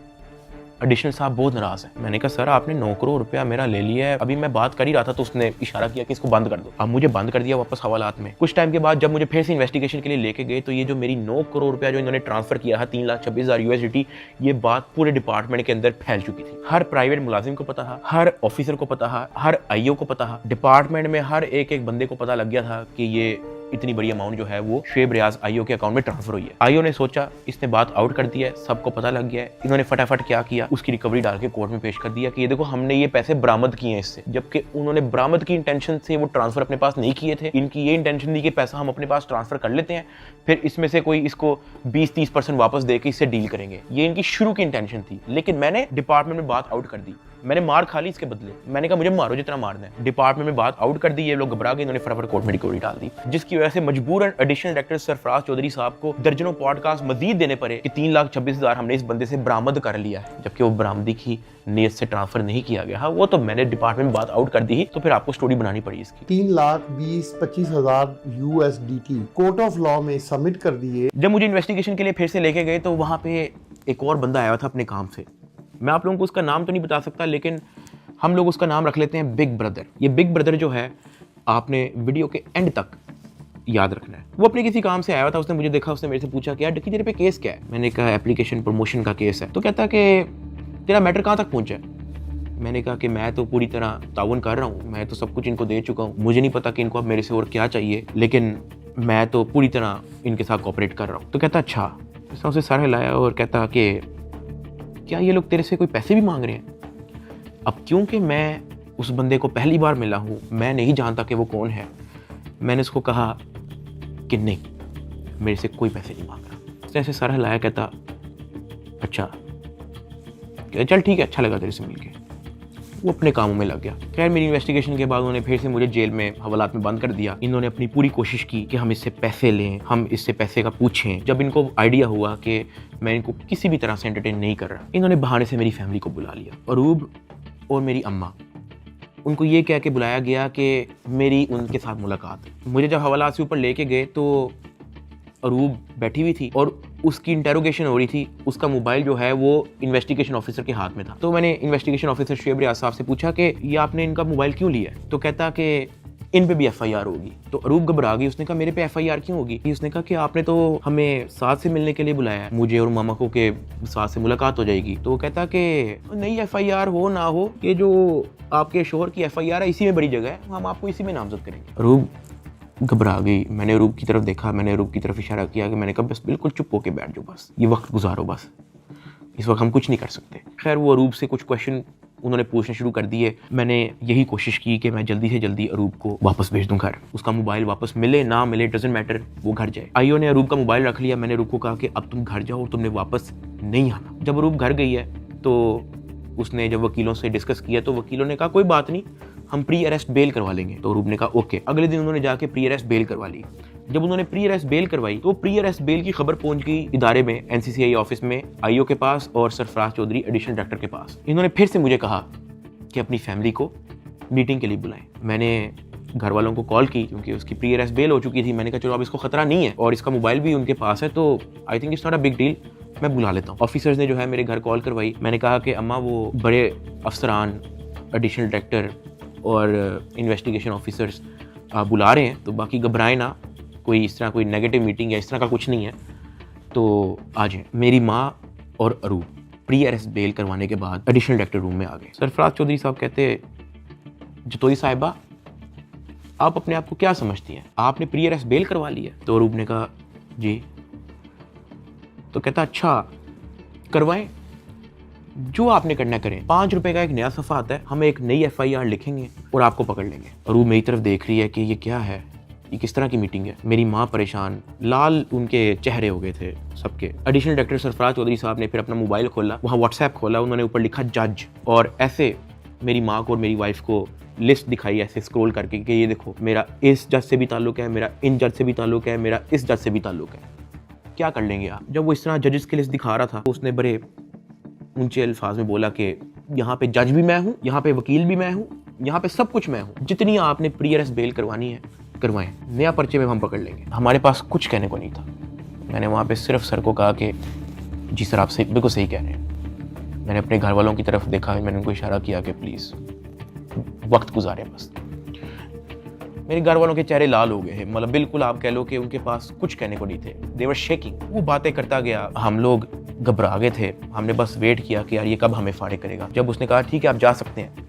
एडिशनल साहब बहुत नाराज है। मैंने कहा सर आपने 9 करोड़ रुपया मेरा ले लिया है, अभी मैं बात कर ही रहा था तो उसने इशारा किया कि इसको बंद कर दो। अब मुझे बंद कर दिया वापस हवालात में। कुछ टाइम के बाद जब मुझे फिर से इन्वेस्टिगेशन के लिए लेके गए तो ये जो मेरी 9 करोड़ रुपया जो इन्होंने ट्रांसफर किया है 3,26,000 यूएसडीटी, ये बात पूरे डिपार्टमेंट के अंदर फैल चुकी थी। हर प्राइवेट मुलाजिम को पता था, हर ऑफिसर को पता था, हर आईओ को पता था, डिपार्टमेंट में हर एक बंदे को पता लग गया था कि ये इतनी बड़ी अमाउंट जो है वो शुएब रियाज आईओ के अकाउंट में ट्रांसफर हुई है। आईओ ने सोचा इसने बात आउट कर दिया है, सबको पता लग गया है। इन्होंने फटाफट क्या किया, उसकी रिकवरी डाल के कोर्ट में पेश कर दिया कि ये देखो हमने ये पैसे बरामद किए हैं इससे, जबकि उन्होंने बरामद की इंटेंशन से वो ट्रांसफर अपने पास नहीं किए थे। इनकी ये इंटेंशन थी कि पैसा हम अपने पास ट्रांसफर कर लेते हैं, फिर इसमें से कोई इसको 20-30% वापस दे के इससे डील करेंगे, ये इनकी शुरू की इंटेंशन थी। लेकिन मैंने डिपार्टमेंट में बात आउट कर दी, मैंने मार खा ली इसके बदले। मैंने कहा मुझे मारो जितना मारना है। डिपार्टमेंट में बात आउट कर दी, ये लोग घबरा गए, इन्होंने फटाफट कोर्ट में रिकवरी डाल दी, जिसकी वजह से मजबूरन एडिशनल डायरेक्टर सरफराज चौधरी साहब को दर्जनों पॉडकास्ट मजीद देने पड़े कि 3,26,000 हमने इस बंदे से बरामद कर लिया है, जबकि वो बरामदी की नीयत से ट्रांसफर नहीं किया गया। हाँ वो तो मैंने डिपार्टमेंट में बात आउट कर दी, तो फिर आपको स्टोरी बनानी पड़ी इसकी। 3,20,25,000 यूएसडीटी कोर्ट ऑफ लॉ में सबमिट कर दिए। जब मुझे इन्वेस्टिगेशन के लिए फिर से लेके गए तो वहाँ पे एक और बंदा आया था अपने काम से, मैं आप लोगों को उसका नाम तो नहीं बता सकता, लेकिन हम लोग उसका नाम रख लेते हैं बिग ब्रदर। ये बिग ब्रदर जो है आपने वीडियो के एंड तक याद रखना है। वो अपने किसी काम से आया था, उसने मुझे देखा, उसने मेरे से पूछा कि यार डक्की तेरे पे केस क्या है? मैंने कहा एप्लीकेशन प्रमोशन का केस है। तो कहता कि तेरा मैटर कहाँ तक पहुँचा है? मैंने कहा कि मैं तो पूरी तरह ताउन कर रहा हूँ, मैं तो सब कुछ इनको दे चुका हूँ, मुझे नहीं पता कि इनको अब मेरे से और क्या चाहिए, लेकिन मैं तो पूरी तरह इनके साथ कोऑपरेट कर रहा हूँ। तो कहता अच्छा। उसने उसे सर हिलाया और कहता कि क्या ये लोग तेरे से कोई पैसे भी मांग रहे हैं? अब क्योंकि मैं उस बंदे को पहली बार मिला हूँ, मैं नहीं जानता कि वो कौन है। मैंने उसको कहा कि नहीं, मेरे से कोई पैसे नहीं मांग रहा। उसने ऐसे सर हिलाया, कहता अच्छा, चल ठीक है, अच्छा लगा तेरे से मिलके। वो अपने कामों में लग गया। खैर मेरी इन्वेस्टिगेशन के बाद उन्होंने फिर से मुझे जेल में हवालात में बंद कर दिया। इन्होंने अपनी पूरी कोशिश की कि हम इससे पैसे लें, हम इससे पैसे का पूछें। जब इनको आइडिया हुआ कि मैं इनको किसी भी तरह से एंटरटेन नहीं कर रहा, इन्होंने बहाने से मेरी फैमिली को बुला लिया। अरूब और मेरी अम्मा, उनको ये कह के बुलाया गया कि मेरी उनके साथ मुलाकात है। मुझे जब हवालात से ऊपर लेके गए तो अरूब बैठी हुई थी और उसकी इंटेरोगेशन हो रही थी। उसका मोबाइल जो है वो इन्वेस्टिगेशन ऑफिसर के हाथ में था। तो मैंने इन्वेस्टिगेशन ऑफिसर शुएब रियाज साहब से पूछा कि ये आपने इनका मोबाइल क्यों लिया है? तो कहता कि इन पे भी FIR होगी। तो अरूब घबरा गई। उसने कहा मेरे पे FIR क्यों होगी? उसने कहा कि आपने तो हमें साथ से मिलने के लिए बुलाया है, मुझे और मामा को, के साथ से मुलाकात हो जाएगी। तो कहता कि नहीं, FIR हो ना हो, ये जो आपके शोहर की FIR है इसी में बड़ी जगह है, हम आपको इसी में नामजद करेंगे। अरूब घबरा गई। मैंने अरूब की तरफ देखा, मैंने अरूब की तरफ इशारा किया कि मैंने कहा बस बिल्कुल चुप होके बैठ जाओ, बस ये वक्त गुजारो, बस इस वक्त हम कुछ नहीं कर सकते। खैर वो अरूब से कुछ क्वेश्चन उन्होंने पूछने शुरू कर दिए। मैंने यही कोशिश की कि मैं जल्दी से जल्दी अरूब को वापस भेज दूं घर। उसका मोबाइल वापस मिले ना मिले डजंट मैटर, वो घर जाए। आईओ ने अरूब का मोबाइल रख लिया। मैंने अरूब को कहा कि अब तुम घर जाओ, तुमने वापस नहीं आना। जब अरूब घर गई है तो उसने जब वकीलों से डिस्कस किया तो वकीलों ने कहा कोई बात नहीं, हम प्री अरेस्ट बेल करवा लेंगे। तो अरूब ने कहा ओके। अगले दिन उन्होंने जाके प्री अरेस्ट बेल करवा ली। जब उन्होंने प्री अरेस्ट बेल करवाई तो प्री अरेस्ट बेल की खबर पहुंच गई इदारे में, NCCI ऑफिस में, आईओ के पास और सरफराज चौधरी एडिशनल डायरेक्टर के पास। इन्होंने फिर से मुझे कहा कि अपनी फैमिली को मीटिंग के लिए बुलाएं। मैंने घर वालों को कॉल की क्योंकि उसकी प्री अरेस्ट बेल हो चुकी थी। मैंने कहा चलो अब इसको खतरा नहीं है और इसका मोबाइल भी उनके पास है, तो I think it's not a big deal, मैं बुला लेता हूँ। ऑफिसर्स ने जो है मेरे घर कॉल करवाई। मैंने कहा कि अम्मा वो बड़े अफसरान, एडिशनल डायरेक्टर और इन्वेस्टिगेशन ऑफिसर्स बुला रहे हैं, तो बाकी घबराएं ना, कोई इस तरह कोई नेगेटिव मीटिंग या इस तरह का कुछ नहीं है, तो आ जाएं। मेरी माँ और अरूब प्री अरेस्ट बेल करवाने के बाद एडिशनल डायरेक्टर रूम में आ गए। सरफराज चौधरी साहब कहते, जतोई साहिबा आप अपने आप को क्या समझती हैं, आपने प्री अरेस्ट बेल करवा ली है? तो अरूब ने कहा जी। तो कहता अच्छा करवाएं, जो आपने करना करें, 5 रुपए का एक नया सफ़ा आता है, हम एक नई FIR लिखेंगे और आपको पकड़ लेंगे। अरूब मेरी तरफ देख रही है कि ये क्या है, ये किस तरह की मीटिंग है। मेरी माँ परेशान, लाल उनके चेहरे हो गए थे सबके। एडिशनल डायरेक्टर सरफराज चौधरी साहब ने फिर अपना मोबाइल खोला, वहाँ WhatsApp खोला, उन्होंने ऊपर लिखा जज, और ऐसे मेरी माँ को और मेरी वाइफ को लिस्ट दिखाई ऐसे स्क्रॉल करके कि ये देखो मेरा इस जज से भी ताल्लुक है, मेरा इन जज से भी ताल्लुक है, मेरा इस जज से भी ताल्लुक है, क्या कर लेंगे आप? जब वो इस तरह जजेस की लिस्ट दिखा रहा था तो उसने बड़े ऊंचे अल्फाज में बोला कि यहाँ पे जज भी मैं हूँ, यहाँ पे वकील भी मैं हूँ, यहाँ पे सब कुछ मैं हूँ, जितनी आपने प्री अरेस्ट बेल करवानी है करवाएं, नया पर्चे में हम पकड़ लेंगे। हमारे पास कुछ कहने को नहीं था। मैंने वहाँ पे सिर्फ सर को कहा कि जी सर आप सही, बिल्कुल सही कह रहे हैं। मैंने अपने घर वालों की तरफ देखा, मैंने उनको इशारा किया कि प्लीज़ वक्त गुजारें बस। मेरे घर वालों के चेहरे लाल हो गए हैं, मतलब बिल्कुल आप कह लो कि उनके पास कुछ कहने को नहीं थे। दे वर शेकिंग। वो बातें करता गया, हम लोग घबरा गए थे। हमने बस वेट किया कि यार ये कब हमें फाड़े करेगा। जब उसने कहा ठीक है आप जा सकते हैं,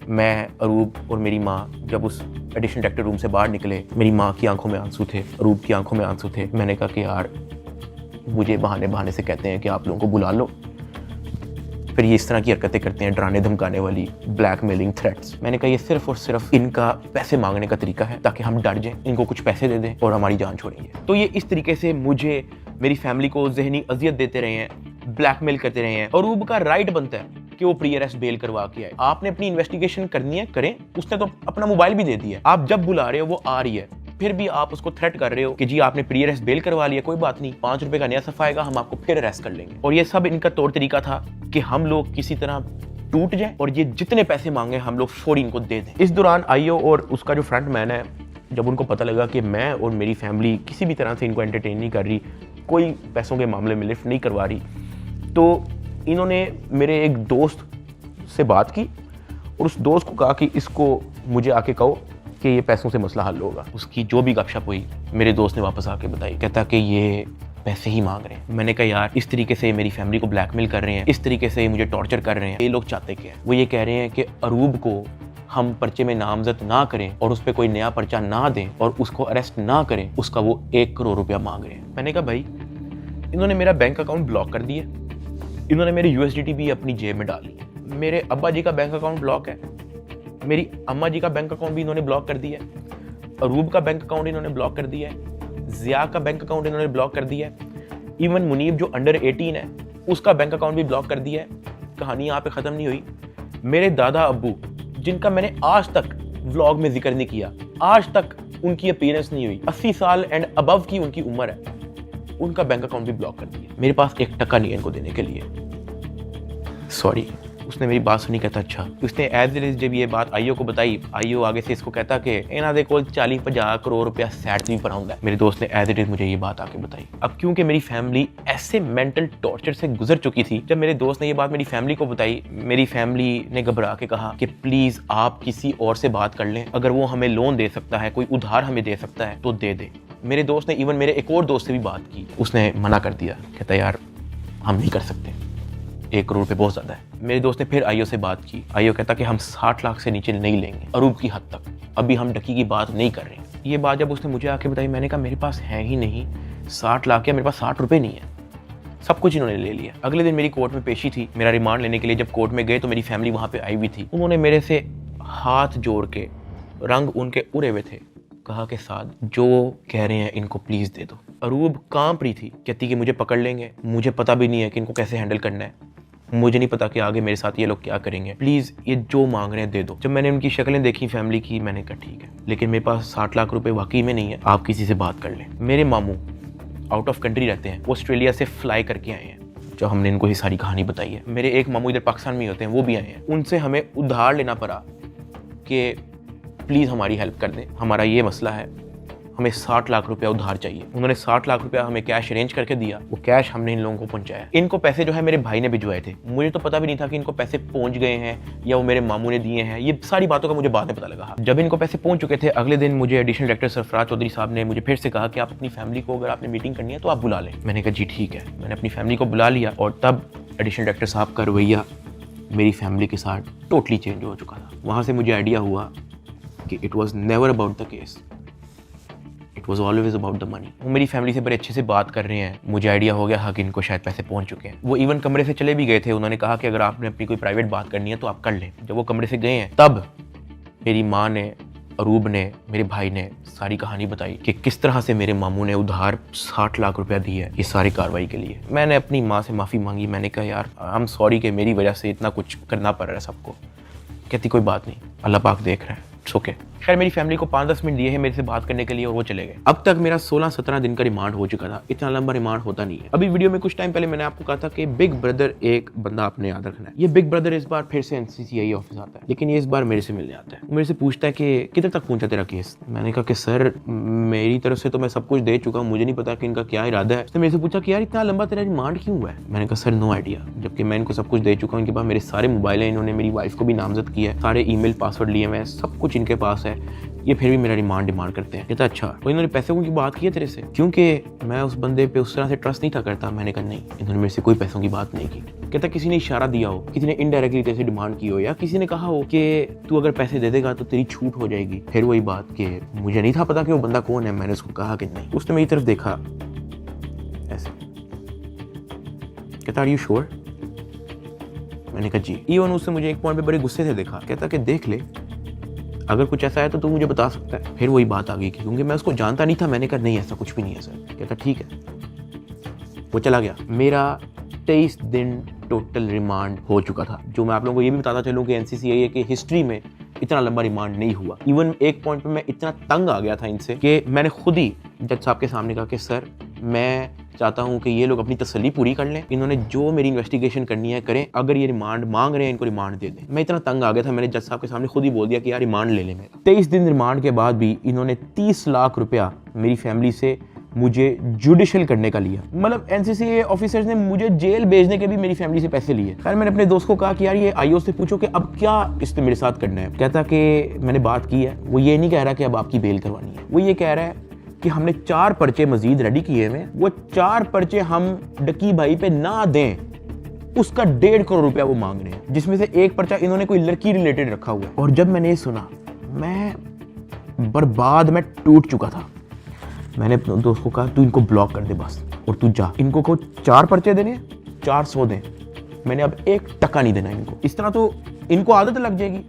मैं, अरूब और मेरी माँ जब उस एडिशनल डायरेक्टर रूम से बाहर निकले, मेरी माँ की आंखों में आंसू थे, अरूब की आंखों में आंसू थे। मैंने कहा कि यार मुझे बहाने से कहते हैं कि आप लोगों को बुला लो, फिर ये इस तरह की हरकतें करते हैं, डराने धमकाने वाली, ब्लैकमेलिंग, थ्रेट्स। मैंने कहा ये सिर्फ और सिर्फ इनका पैसे मांगने का तरीका है ताकि हम डर जाएं, इनको कुछ पैसे दे दें और हमारी जान छोड़ेंगे। तो ये इस तरीके से मुझे, मेरी फैमिली को ज़हनी अजियत देते रहे हैं, ब्लैकमेल करते रहे हैं। अरूब का राइट बनता है कि वो प्री अरेस्ट बेल करवा के आए। आपने अपनी इन्वेस्टिगेशन करनी है, करें। उसने तो अपना मोबाइल भी दे दिया, आप जब बुला रहे हो वो आ रही है, फिर भी आप उसको थ्रेट कर रहे हो कि जी आपने प्री अरेस्ट बेल करवा लिया, कोई बात नहीं, 5 रुपए का नया सफ़ा आएगा, हम आपको फिर अरेस्ट कर लेंगे। और ये सब इनका तौर तरीका था कि हम लोग किसी तरह टूट जाए और ये जितने पैसे मांगे हम लोग फौरी इनको दे दें। इस दौरान आईओ और उसका जो फ्रंट मैन है, जब उनको पता लगा कि मैं और मेरी फैमिली किसी भी तरह से इनको एंटरटेन नहीं कर रही, कोई पैसों के मामले में लिफ्ट नहीं करवा रही, तो इन्होंने मेरे एक दोस्त से बात की और उस दोस्त को कहा कि इसको मुझे आके कहो कि ये पैसों से मसला हल होगा। उसकी जो भी गपशप हुई मेरे दोस्त ने वापस आके बताई, कहता कि ये पैसे ही मांग रहे हैं। मैंने कहा यार इस तरीके से मेरी फैमिली को ब्लैकमेल कर रहे हैं, इस तरीके से मुझे टॉर्चर कर रहे हैं, ये लोग चाहते क्या है? वो ये कह रहे हैं कि अरूब को हम पर्चे में नामजद ना करें और उस पर कोई नया पर्चा ना दें और उसको अरेस्ट ना करें, उसका वो 1 करोड़ रुपया मांग रहे हैं। मैंने कहा भाई इन्होंने मेरा बैंक अकाउंट ब्लॉक कर दिया, इन्होंने मेरी USDT भी अपनी जेब में डाली, मेरे अब्बा जी का बैंक अकाउंट ब्लॉक है, मेरी अम्मा जी का बैंक अकाउंट भी इन्होंने ब्लॉक कर दिया है, अरूब का बैंक अकाउंट इन्होंने ब्लॉक कर दिया है, जिया का बैंक अकाउंट इन्होंने ब्लॉक कर दिया है, इवन मुनीब जो अंडर 18 है उसका बैंक अकाउंट भी ब्लॉक कर दिया है। कहानी यहाँ पे ख़त्म नहीं हुई। मेरे दादा अब्बू जिनका मैंने आज तक व्लॉग में जिक्र नहीं किया, आज तक उनकी अपीयरेंस नहीं हुई, 80 साल एंड अबव की उनकी उम्र है, उनका बैंक अकाउंट भी ब्लॉक कर दिया। मेरे पास 1 टका नहीं है इनको देने के लिए। सॉरी। उसने मेरी बात सुनी, कहता अच्छा। उसने एज इट इज जब ये बात आईओ को बताई, आईओ आगे से इसको कहता कि इन्हों दे कोल 40-50 करोड़ रुपया सैट नहीं पड़ा होंगे। मेरे दोस्त ने एज इट इज मुझे ये बात आके बताई। अब क्योंकि मेरी फैमिली ऐसे मेंटल टॉर्चर से गुजर चुकी थी, जब मेरे दोस्त ने ये बात मेरी फैमिली को बताई, मेरी फैमिली ने घबरा के कहा कि प्लीज आप किसी और से बात कर लें, अगर वो हमें लोन दे सकता है, कोई उधार हमें दे सकता है तो दे दे। मेरे दोस्त ने इवन मेरे एक और दोस्त से भी बात की, उसने मना कर दिया, कहता यार हम नहीं कर सकते, 1 करोड़ पे बहुत ज़्यादा है। मेरे दोस्त ने फिर आईओ से बात की, आईओ कहता कि हम 60 लाख से नीचे नहीं लेंगे, अरूब की हद तक, अभी हम डकी की बात नहीं कर रहे हैं। ये बात जब उसने मुझे आके बताई, मैंने कहा मेरे पास है ही नहीं 60 लाख, या मेरे पास 60 रुपये नहीं है, सब कुछ इन्होंने ले लिया। अगले दिन मेरी कोर्ट में पेशी थी, मेरा रिमांड लेने के लिए जब कोर्ट में गए तो मेरी फैमिली वहाँ पे आई हुई थी। उन्होंने मेरे से हाथ जोड़ के, रंग उनके उड़े हुए थे, कहा कि साद जो कह रहे हैं इनको प्लीज़ दे दो। अरूब कांप रही थी, कहती कि मुझे पकड़ लेंगे, मुझे पता भी नहीं है कि इनको कैसे हैंडल करना है, मुझे नहीं पता कि आगे मेरे साथ ये लोग क्या करेंगे, प्लीज़ ये जो मांग रहे हैं दे दो। जब मैंने उनकी शक्लें देखी फैमिली की, मैंने कहा ठीक है, लेकिन मेरे पास 60 लाख रुपए वाकई में नहीं है, आप किसी से बात कर लें। मेरे मामू आउट ऑफ कंट्री रहते हैं, वो ऑस्ट्रेलिया से फ्लाई करके आए हैं, जो हमने इनको ये सारी कहानी बताई है। मेरे एक मामू इधर पाकिस्तान में होते हैं, वो भी आए हैं, उनसे हमें उधार लेना पड़ा कि प्लीज़ हमारी हेल्प कर दें, हमारा ये मसला है, हमें 60 लाख रुपया उधार चाहिए। उन्होंने 60 लाख रुपया हमें कैश अरेंज करके दिया, वो कैश हमने इन लोगों को पहुंचाया। इनको पैसे जो है मेरे भाई ने भिजवाए थे, मुझे तो पता भी नहीं था कि इनको पैसे पहुंच गए हैं या वो मेरे मामू ने दिए हैं, ये सारी बातों का मुझे बाद में पता लगा। जब इनको पैसे पहुंच चुके थे, अगले दिन मुझे एडिशनल डायरेक्टर सरफराज चौधरी साहब ने मुझे फिर से कहा कि आप अपनी फैमिली को, अगर आपने मीटिंग करनी है तो आप बुला लें। मैंने कहा जी ठीक है, मैंने अपनी फैमिली को बुला लिया और तब एडिशनल डायरेक्टर साहब का रवैया मेरी फैमिली के साथ टोटली चेंज हो चुका था। वहाँ से मुझे आइडिया हुआ कि it was never about the case, it was always about the money. वो मेरी फैमिली से बड़े अच्छे से बात कर रहे हैं, मुझे आइडिया हो गया हाँ कि इनको शायद पैसे पहुंच चुके हैं। वो इवन कमरे से चले भी गए थे, उन्होंने कहा कि अगर आपने अपनी कोई प्राइवेट बात करनी है तो आप कर लें। जब वो कमरे से गए हैं तब मेरी माँ ने, अरूब ने, मेरे भाई ने सारी कहानी बताई कि किस तरह से मेरे मामू ने उधार 60 लाख रुपया दी है इस सारी कार्रवाई के लिए। मैंने अपनी माँ से माफ़ी मांगी, मैंने कहा यार आई एम सॉरी कि मेरी वजह से इतना कुछ करना पड़ रहा है सबको। कहती कोई बात नहीं, अल्लाह पाक देख रहा है, इट्स ओके। खैर मेरी फैमिली को 5-10 मिनट दिए हैं मेरे से बात करने के लिए और वो चले गए। अब तक मेरा 16-17 दिन का रिमांड हो चुका था, इतना लंबा रिमांड होता नहीं है। अभी वीडियो में कुछ टाइम पहले मैंने आपको कहा था कि बिग ब्रदर एक बंदा आपने याद रखना है। ये बिग ब्रदर इस बार फिर से एनसीसीआई ऑफिस आता है, लेकिन ये इस बार मेरे से मिलने आता है। वो मेरे से पूछता है कि किधर तक पहुंचा तेरा केस। मैंने कहा कि सर मेरी तरफ से तो मैं सब कुछ दे चुका हूँ, मुझे नहीं पता कि इनका क्या इरादा है। उसने मेरे से पूछा कि यार इतना लंबा तेरा रिमांड क्यों हुआ है। मैंने कहा सर नो आइडिया, जबकि मैं इनको सब कुछ दे चुका हूँ। इनके पास मेरे सारे मोबाइल हैं, इन्होंने मेरी वाइफ को भी नामजद किया है, सारे ईमेल पासवर्ड लिए हुए हैं, सब कुछ इनके पास है, ये फिर भी मेरा रिमांड डिमांड करते हैं। कहता अच्छा तो इन्होंने पैसों की बात की है तेरे से, क्योंकि मैं उस बंदे पे उस तरह से ट्रस्ट नहीं था करता। मैंने कहा नहीं, इन्होंने मेरे से कोई पैसों की बात नहीं की। कहता किसी ने इशारा दिया हो, किसी ने इनडायरेक्टली तेरे से डिमांड की हो, या किसी ने कहा हो कि तू अगर पैसे दे देगा तो तेरी छूट हो जाएगी। फिर वही बात कि मुझे नहीं था पता कि वो बंदा कौन है, मैंने उसको कहा कि नहीं। उसने मेरी तरफ देखा ऐसे, कहता आर यू श्योर। मैंने कहा जी। इवन उससे मुझे एक पॉइंट पे बड़े गुस्से से देखा, कहता कि देख ले अगर कुछ ऐसा है तो तू मुझे बता सकता है। फिर वही बात आ गई क्योंकि मैं उसको जानता नहीं था। मैंने कहा नहीं ऐसा कुछ भी नहीं है सर। कहता ठीक है, वो चला गया। मेरा 23 दिन टोटल रिमांड हो चुका था। जो मैं आप लोगों को ये भी बताता चलूँ कि एनसीसीआई की हिस्ट्री में इतना लंबा रिमांड नहीं हुआ। इवन एक पॉइंट पे मैं इतना तंग आ गया था इनसे कि मैंने खुद ही जज साहब के सामने कहा कि सर मैं चाहता हूं कि ये लोग अपनी तसल्ली पूरी कर लें, इन्होंने जो मेरी इन्वेस्टिगेशन करनी है करें, अगर ये रिमांड मांग रहे हैं इनको रिमांड दे दें। मैं इतना तंग आ गया था, मैंने जज साहब के सामने खुद ही बोल दिया कि यार रिमांड ले लें मेरा। 23 दिन रिमांड के बाद भी इन्होंने 30 लाख रुपया मेरी फैमिली से मुझे जुडिशियल करने का लिया। मतलब एनसीसीए ऑफिसर्स ने मुझे जेल भेजने के भी मेरी फैमिली से पैसे लिए। खैर मैंने अपने दोस्त को कहा कि यार ये आईओ से पूछो कि अब क्या इसने मेरे साथ करना है। कहता कि मैंने बात की है, वो ये नहीं कह रहा कि अब आपकी बेल करवानी है, वो ये कह रहा है कि हमने 4 पर्चे मजीद रेडी किए हैं, वो 4 पर्चे हम डकी भाई पे ना दें, उसका 1.5 करोड़ रुपया वो मांग रहे हैं, जिसमें से एक पर्चा इन्होंने कोई लड़की रिलेटेड रखा हुआ है। और जब मैंने ये सुना मैं बर्बाद, मैं टूट चुका था। मैंने अपने दोस्त को कहा तू इनको ब्लॉक कर दे बस, और तू जा, इनको को 4 पर्चे देने, 400 दें, मैंने अब 1 टका नहीं देना इनको। इस तरह तो इनको आदत लग जाएगी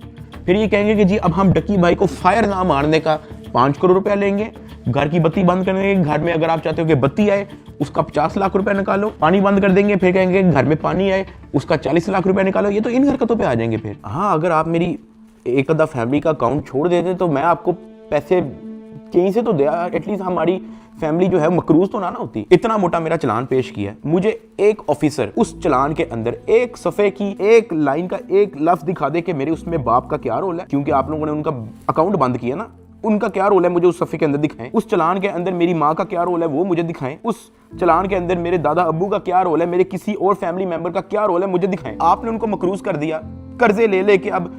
फिर ये कहेंगे कि जी अब हम डकी भाई को फायर ना मारने का 5 करोड़ रुपया लेंगे, घर की बत्ती बंद कर देंगे, घर में अगर आप चाहते हो कि बत्ती आए उसका 50 लाख रुपया निकालो, पानी बंद कर देंगे, फिर कहेंगे घर में पानी आए उसका 40 लाख रुपया निकालो। ये तो इन हरकतों पे आ जाएंगे फिर। हाँ, अगर आप मेरी एक आधा फैमिली का अकाउंट छोड़ देते तो मैं आपको पैसे कहीं से तो दे, एटलीस्ट हमारी फैमिली जो है मकरूज तो ना होती। इतना मोटा मेरा चलान पेश किया है, मुझे एक ऑफिसर उस चलान के अंदर एक सफ़े की एक लाइन का एक लफ्ज दिखा दे कि मेरे उसमें बाप का क्या रोल है, क्योंकि आप लोगों ने उनका अकाउंट बंद किया ना, उनका क्या रोल है मुझे उस सफ़े के अंदर दिखाएं। उस चलान के अंदर मेरी माँ का क्या रोल है वो मुझे दिखाएं। उस चलान के अंदर मेरे दादा अब्बू का क्या रोल है, मेरे किसी और फैमिली मेंबर का क्या रोल है मुझे दिखाएं। आपने उनको मकरूज कर दिया, कर्जे ले लेके अब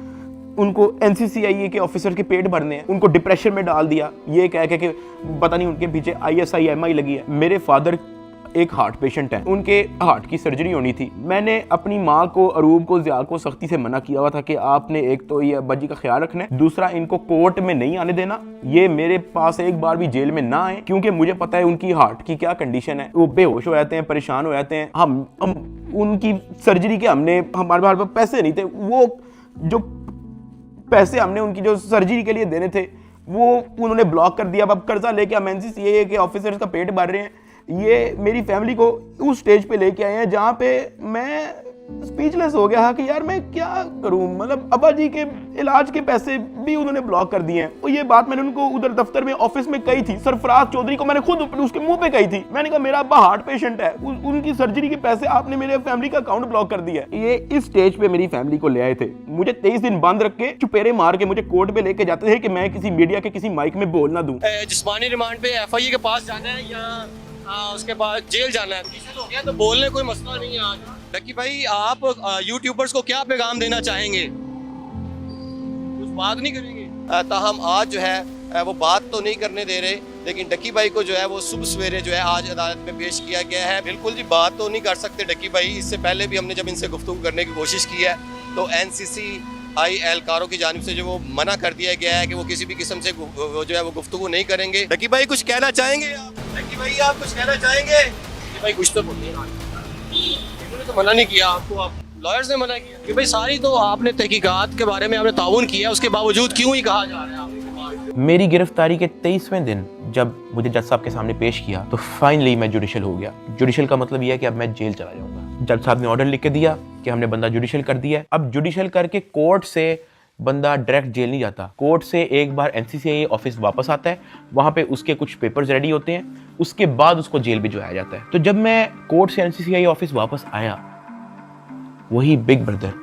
उनको NCCIA के ऑफिसर के पेट भरने हैं, उनको डिप्रेशन में डाल दिया, ये कह के कि पता नहीं उनके पीछे ISI-MI लगी है। मेरे फादर एक हार्ट पेशेंट हैं, उनके हार्ट की सर्जरी होनी थी। मैंने अपनी माँ को, अरूब को, ज़िया को सख्ती से मना किया हुआ था कि आपने एक तो ये अब्बा जी का ख्याल रखना है, दूसरा इनको कोर्ट में नहीं आने देना, ये मेरे पास एक बार भी जेल में ना आए, क्योंकि मुझे पता है उनकी हार्ट की क्या कंडीशन है। वो बेहोश हो जाते हैं, परेशान हो जाते हैं। हम उनकी सर्जरी के हमारे पास पैसे नहीं थे, वो जो पैसे हमने उनकी जो सर्जरी के लिए देने थे वो उन्होंने ब्लॉक कर दिया। अब कर्जा लेके हम NCCIA के ऑफिसर्स का पेट भर रहे हैं। ये मेरी फैमिली को उस स्टेज पे लेके आए हैं जहाँ पे मैं स्पीचलेस हो गया कि यार मैं क्या करूं। मतलब अब्बा जी के इलाज के पैसे भी उन्होंने ब्लॉक कर दिए हैं। और ये बात मैंने उनको उधर दफ्तर में ऑफिस में कही थी, सरफराज चौधरी को मैंने खुद उसके मुंह पे कही थी। मैंने कहा मेरा अब्बा हार्ट पेशेंट है, उनकी सर्जरी के पैसे आपने मेरे फैमिली का अकाउंट ब्लॉक कर दिया है। ये इस स्टेज पे मेरी फैमिली को ले आए थे, मुझे 23 दिन बंद रख के चुपेरे मार के मुझे कोर्ट पे लेके जाते थे कि मैं किसी मीडिया के किसी माइक में बोल ना दूं। जिस्मानी रिमांड पे FIA के पास जाना है या उसके बाद जेल जाना है, तो हो गया, तो बोलने कोई मसला नहीं है। आज डकी भाई आप यूट्यूबर्स को क्या पैगाम देना चाहेंगे? कुछ बात नहीं करेंगे? ताहम आज जो है वो बात तो नहीं करने दे रहे, लेकिन डकी भाई को जो है वो सुबह सवेरे जो है आज अदालत में पेश किया गया है। बिल्कुल जी बात तो नहीं कर सकते डकी भाई। इससे पहले भी हमने जब इनसे गुफ्तगू करने की कोशिश की है तो NCCI एहलकारों की जानिब से जो वो मना कर दिया गया है कि वो किसी भी किस्म से जो है वो गुफ्तगू नहीं करेंगे। डकी भाई कुछ कहना चाहेंगे आप? डकी भाई आप कुछ कहना चाहेंगे? डकी भाई कुछ तो बोलिए। इन्होंने तो मना नहीं किया आपको, आप लॉयर्स ने मना किया कि भाई सारी तो आपने तहकीकात के बारे में आपने ताउन किया, उसके बावजूद क्यों ही कहा जा रहा है आपके? मेरी गिरफ्तारी के 23वें दिन जब मुझे जज साहब के सामने पेश किया तो फाइनली मैं जुडिशल हो गया। जुडिशल का मतलब यह है कि अब मैं जेल चला जाऊंगा। जज साहब ने ऑर्डर लिख के दिया कि हमने बंदा जुडिशल कर दिया है। अब जुडिशल करके कोर्ट से बंदा डायरेक्ट जेल नहीं जाता, कोर्ट से एक बार NCCIA ऑफिस वापस आता है, वहाँ पे उसके कुछ पेपर्स रेडी होते हैं, उसके बाद उसको जेल भिजवाया जाता है। तो जब मैं कोर्ट से NCCIA ऑफिस वापस आया, वही बिग ब्रदर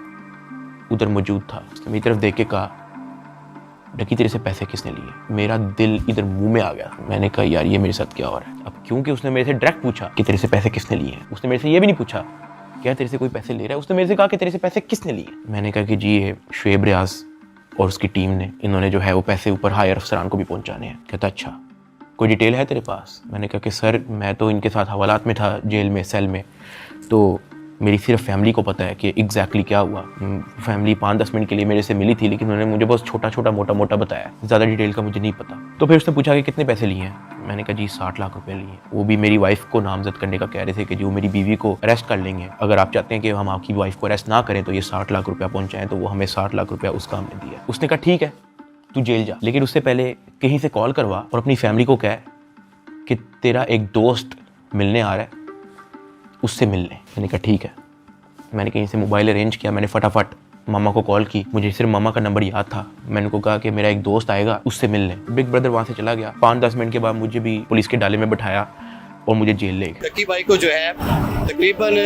उधर मौजूद था। उसने मेरी तरफ देख के कहा, डकी तेरे से पैसे किसने लिए? मेरा दिल इधर मुंह में आ गया। मैंने कहा यार ये मेरे साथ क्या हो रहा है। अब क्योंकि उसने मेरे से डायरेक्ट पूछा कि तेरे से पैसे किसने लिए हैं, उसने मेरे से ये भी नहीं पूछा क्या तेरे से कोई पैसे ले रहा है, उसने मेरे से कहा कि तेरे से पैसे किसने लिए। मैंने कहा कि जी ये शुएब रियाज और उसकी टीम ने, इन्होंने जो है वो पैसे ऊपर हायर अफसरान को भी पहुंचाने हैं। कहता अच्छा कोई डिटेल है तेरे पास? मैंने कहा कि सर मैं तो इनके साथ हवालात में था जेल में, सेल में, तो मेरी सिर्फ फैमिली को पता है कि एग्जैक्टली क्या हुआ। फैमिली 5-10 मिनट के लिए मेरे से मिली थी, लेकिन उन्होंने मुझे बहुत छोटा छोटा मोटा मोटा बताया, ज़्यादा डिटेल का मुझे नहीं पता। तो फिर उसने पूछा कि कितने पैसे लिए हैं? मैंने कहा जी 60 लाख रुपए लिए। वो भी मेरी वाइफ को नामजद करने का कह रहे थे कि जी वो मेरी बीवी को अरेस्ट कर लेंगे, अगर आप चाहते हैं कि हम आपकी वाइफ को अरेस्ट ना करें तो ये 60 लाख रुपया पहुँचाएँ। तो वो हमें 60 लाख रुपया उसका हमने दिया। उसने कहा ठीक है तू जेल जा, लेकिन उससे पहले कहीं से कॉल करवा और अपनी फैमिली को कह कि तेरा एक दोस्त मिलने आ रहा है, उससे मिलने। मैंने कहा ठीक है। मैंने कहीं से मोबाइल अरेंज किया, मैंने फटाफट मामा को कॉल की, मुझे सिर्फ मामा का नंबर याद था। मैंने उनको कहा कि मेरा एक दोस्त आएगा, उससे मिलने। बिग ब्रदर वहाँ से चला गया। 5-10 मिनट के बाद मुझे भी पुलिस के डाले में बिठाया और मुझे जेल ले गए। डकी भाई को जो है तकरीबन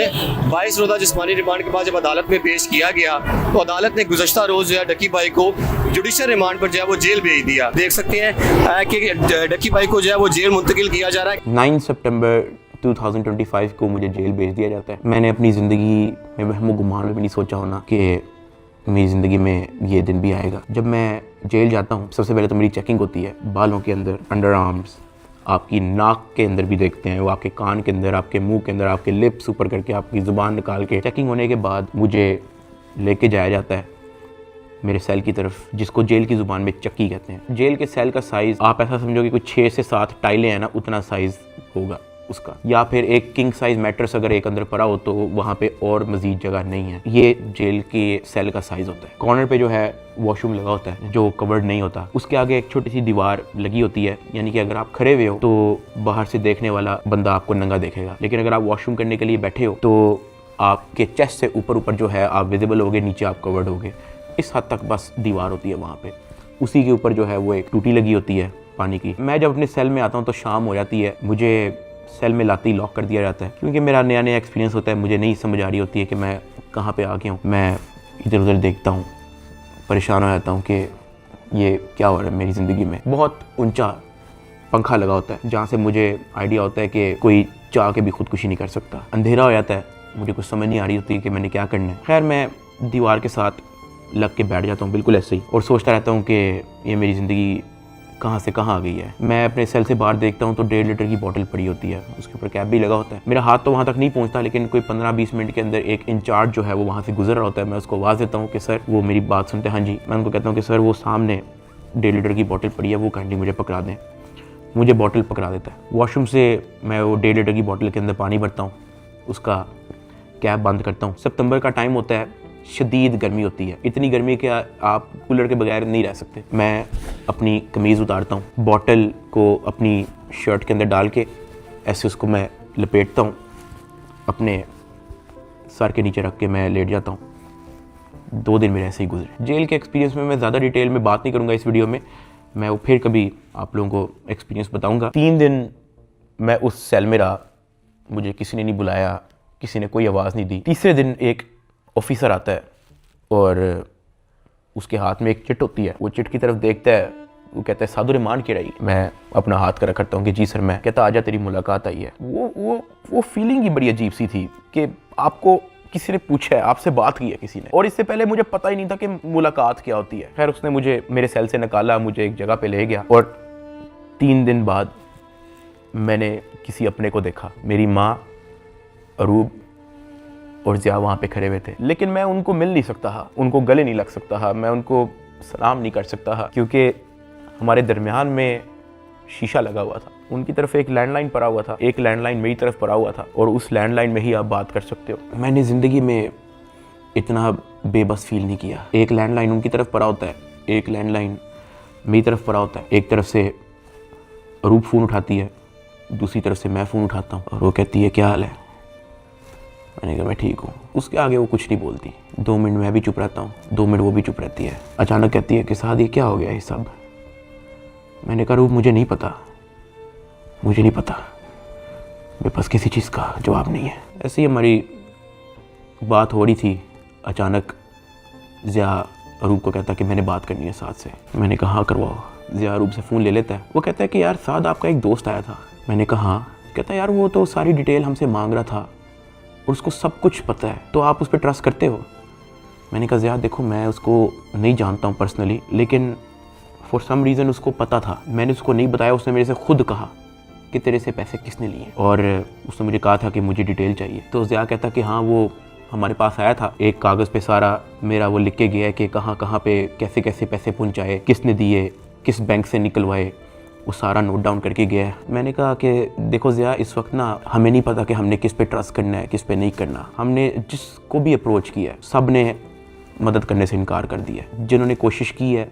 22 रोज़ा जिस्मानी रिमांड के बाद जब अदालत में पेश किया गया तो अदालत ने गुज़श्ता रोज़ जो है डकी भाई को जुडिशल रिमांड पर जो है वो जेल भेज दिया। देख सकते हैं कि डकी भाई को जो है वो जेल मुंतकिल किया जा रहा है। 9 सितंबर 2025 को मुझे जेल भेज दिया जाता है। मैंने अपनी ज़िंदगी में वहमो गुमान में भी नहीं सोचा होना कि मेरी ज़िंदगी में ये दिन भी आएगा। जब मैं जेल जाता हूँ सबसे पहले तो मेरी चेकिंग होती है, बालों के अंदर, अंडर आर्म्स, आपकी नाक के अंदर भी देखते हैं, वो आपके कान के अंदर, आपके मुंह के अंदर, आपके लिप्स ऊपर करके आपकी ज़ुबान निकाल के। चेकिंग होने के बाद मुझे लेके जाया जाता है मेरे सेल की तरफ, जिसको जेल की ज़ुबान में चक्की कहते हैं। जेल के सेल का साइज़ आप ऐसा समझो कि कुछ 6 से 7 टाइलें हैं ना, उतना साइज़ होगा। उसका, या फिर एक किंग साइज मैट्रेस अगर एक अंदर पड़ा हो तो वहाँ पे और मजीद जगह नहीं है। ये जेल के सेल का साइज होता है। कॉर्नर पे जो है वॉशरूम लगा होता है जो कवर्ड नहीं होता, उसके आगे एक छोटी सी दीवार लगी होती है, यानी कि अगर आप खड़े हुए हो तो बाहर से देखने वाला बंदा आपको नंगा देखेगा, लेकिन अगर आप वॉशरूम करने के लिए बैठे हो तो आपके चेस्ट से ऊपर जो है आप विजिबल होगे, नीचे आप कवर्ड होगे। इस हद तक बस दीवार होती है वहाँ पे। उसी के ऊपर जो है वो एक टूटी लगी होती है पानी की। मैं जब अपने सेल में आता हूँ तो शाम हो जाती है, मुझे सेल में लाते ही लॉक कर दिया जाता है, क्योंकि मेरा नया नया एक्सपीरियंस होता है, मुझे नहीं समझ आ रही होती है कि मैं कहाँ पे आ गया हूँ। मैं इधर उधर देखता हूँ, परेशान हो जाता हूँ कि ये क्या हो रहा है मेरी ज़िंदगी में। बहुत ऊंचा पंखा लगा होता है जहाँ से मुझे आइडिया होता है कि कोई चाह के भी खुदकुशी नहीं कर सकता। अंधेरा हो जाता है, मुझे कुछ समझ नहीं आ रही होती कि मैंने क्या करना है। खैर मैं दीवार के साथ लग के बैठ जाता हूँ बिल्कुल ऐसे ही, और सोचता रहता हूँ कि ये मेरी ज़िंदगी कहाँ से कहाँ आ गई है। मैं अपने सेल से बाहर देखता हूँ तो 1.5 लीटर की बोतल पड़ी होती है, उसके ऊपर कैप भी लगा होता है। मेरा हाथ तो वहाँ तक नहीं पहुँचता, लेकिन कोई 15-20 मिनट के अंदर एक इंचार्ज जो है वो वहाँ से गुजर रहा होता है। मैं उसको आवाज़ देता हूँ कि सर, वो मेरी बात सुनते हैं, हाँ जी। मैं उनको कहता हूँ कि सर वो सामने 1.5 लीटर की बोतल पड़ी है, वो काइंडली मुझे पकड़ा दें। मुझे बोतल पकड़ा देता है। वॉशरूम से मैं वो 1.5 लीटर की बोतल के अंदर पानी भरता हूँ, उसका कैप बंद करता हूँ। सितंबर का टाइम होता है, शदीद गर्मी होती है, इतनी गर्मी कि आप कूलर के बगैर नहीं रह सकते। मैं अपनी कमीज़ उतारता हूँ, बॉटल को अपनी शर्ट के अंदर डाल के ऐसे उसको मैं लपेटता हूँ, अपने सर के नीचे रख के मैं लेट जाता हूँ। 2 दिन मेरे ऐसे ही गुजरे। जेल के एक्सपीरियंस में मैं ज़्यादा डिटेल में बात नहीं करूँगा इस वीडियो में, मैं वो फिर कभी आप लोगों को एक्सपीरियंस बताऊँगा। 3 दिन मैं उस सेल में रहा, मुझे किसी ने नहीं बुलाया, किसी ने कोई आवाज़ नहीं दी। तीसरे दिन एक ऑफिसर आता है और उसके हाथ में एक चिट होती है। वो चिट की तरफ देखता है, वो कहता है साधु रहमान की रही। मैं अपना हाथ करा करता हूँ कि जी सर। मैं कहता आजा तेरी मुलाकात आई है। वो फीलिंग ही बड़ी अजीब सी थी कि आपको किसी ने पूछा है, आपसे बात की है किसी ने, और इससे पहले मुझे पता ही नहीं था कि मुलाकात क्या होती है। खैर उसने मुझे मेरे सेल से निकाला, मुझे एक जगह पे ले गया, और 3 दिन बाद मैंने किसी अपने को देखा। मेरी माँ, अरूब और ज़िया वहाँ पे खड़े हुए थे, लेकिन मैं उनको मिल नहीं सकता था, उनको गले नहीं लग सकता था, मैं उनको सलाम नहीं कर सकता था, क्योंकि हमारे दरमियान में शीशा लगा हुआ था। उनकी तरफ एक लैंडलाइन पड़ा हुआ था, एक लैंडलाइन मेरी तरफ पड़ा हुआ था, और उस लैंडलाइन में ही आप बात कर सकते हो। मैंने ज़िंदगी में इतना बेबस फील नहीं किया। एक लैंडलाइन उनकी तरफ पड़ा होता है, एक लैंडलाइन मेरी तरफ पड़ा होता है। एक तरफ से अरूब फ़ोन उठाती है, दूसरी तरफ से मैं फ़ोन उठाता हूँ, और वो कहती है क्या हाल है। मैंने कहा मैं ठीक हूँ। उसके आगे वो कुछ नहीं बोलती। 2 मिनट मैं भी चुप रहता हूँ, 2 मिनट वो भी चुप रहती है। अचानक कहती है कि साथ ये क्या हो गया ये सब। मैंने कहा रूप मुझे नहीं पता, मुझे नहीं पता, मेरे पास किसी चीज़ का जवाब नहीं है। ऐसे ही हमारी बात हो रही थी, अचानक ज़िया अरूब को कहता कि मैंने बात करनी है साथ से। मैंने कहा हाँ करवाओ। ज़िया अरूब से फ़ोन ले लेता है। वो कहता है कि यार साथ आपका एक दोस्त आया था। मैंने कहा हाँ। कहता है यार वो तो सारी डिटेल हमसे मांग रहा था और उसको सब कुछ पता है, तो आप उस पर ट्रस्ट करते हो। मैंने कहा ज़िया देखो मैं उसको नहीं जानता हूँ पर्सनली, लेकिन फॉर सम रीज़न उसको पता था। मैंने उसको नहीं बताया, उसने मेरे से खुद कहा कि तेरे से पैसे किसने लिए, और उसने मुझे कहा था कि मुझे डिटेल चाहिए। तो ज़िया कहता कि हाँ वो हमारे पास आया था, एक कागज़ पे सारा मेरा वो लिख के गया है कि कहाँ कहाँ पे कैसे कैसे पैसे पहुँचाए, किसने दिए, किस बैंक से निकलवाए, वो सारा नोट डाउन करके गया है। मैंने कहा कि देखो ज़िया इस वक्त ना हमें नहीं पता कि हमने किस पे ट्रस्ट करना है, किस पे नहीं करना। हमने जिसको भी अप्रोच किया है सब ने मदद करने से इनकार कर दिया है। जिन्होंने कोशिश की है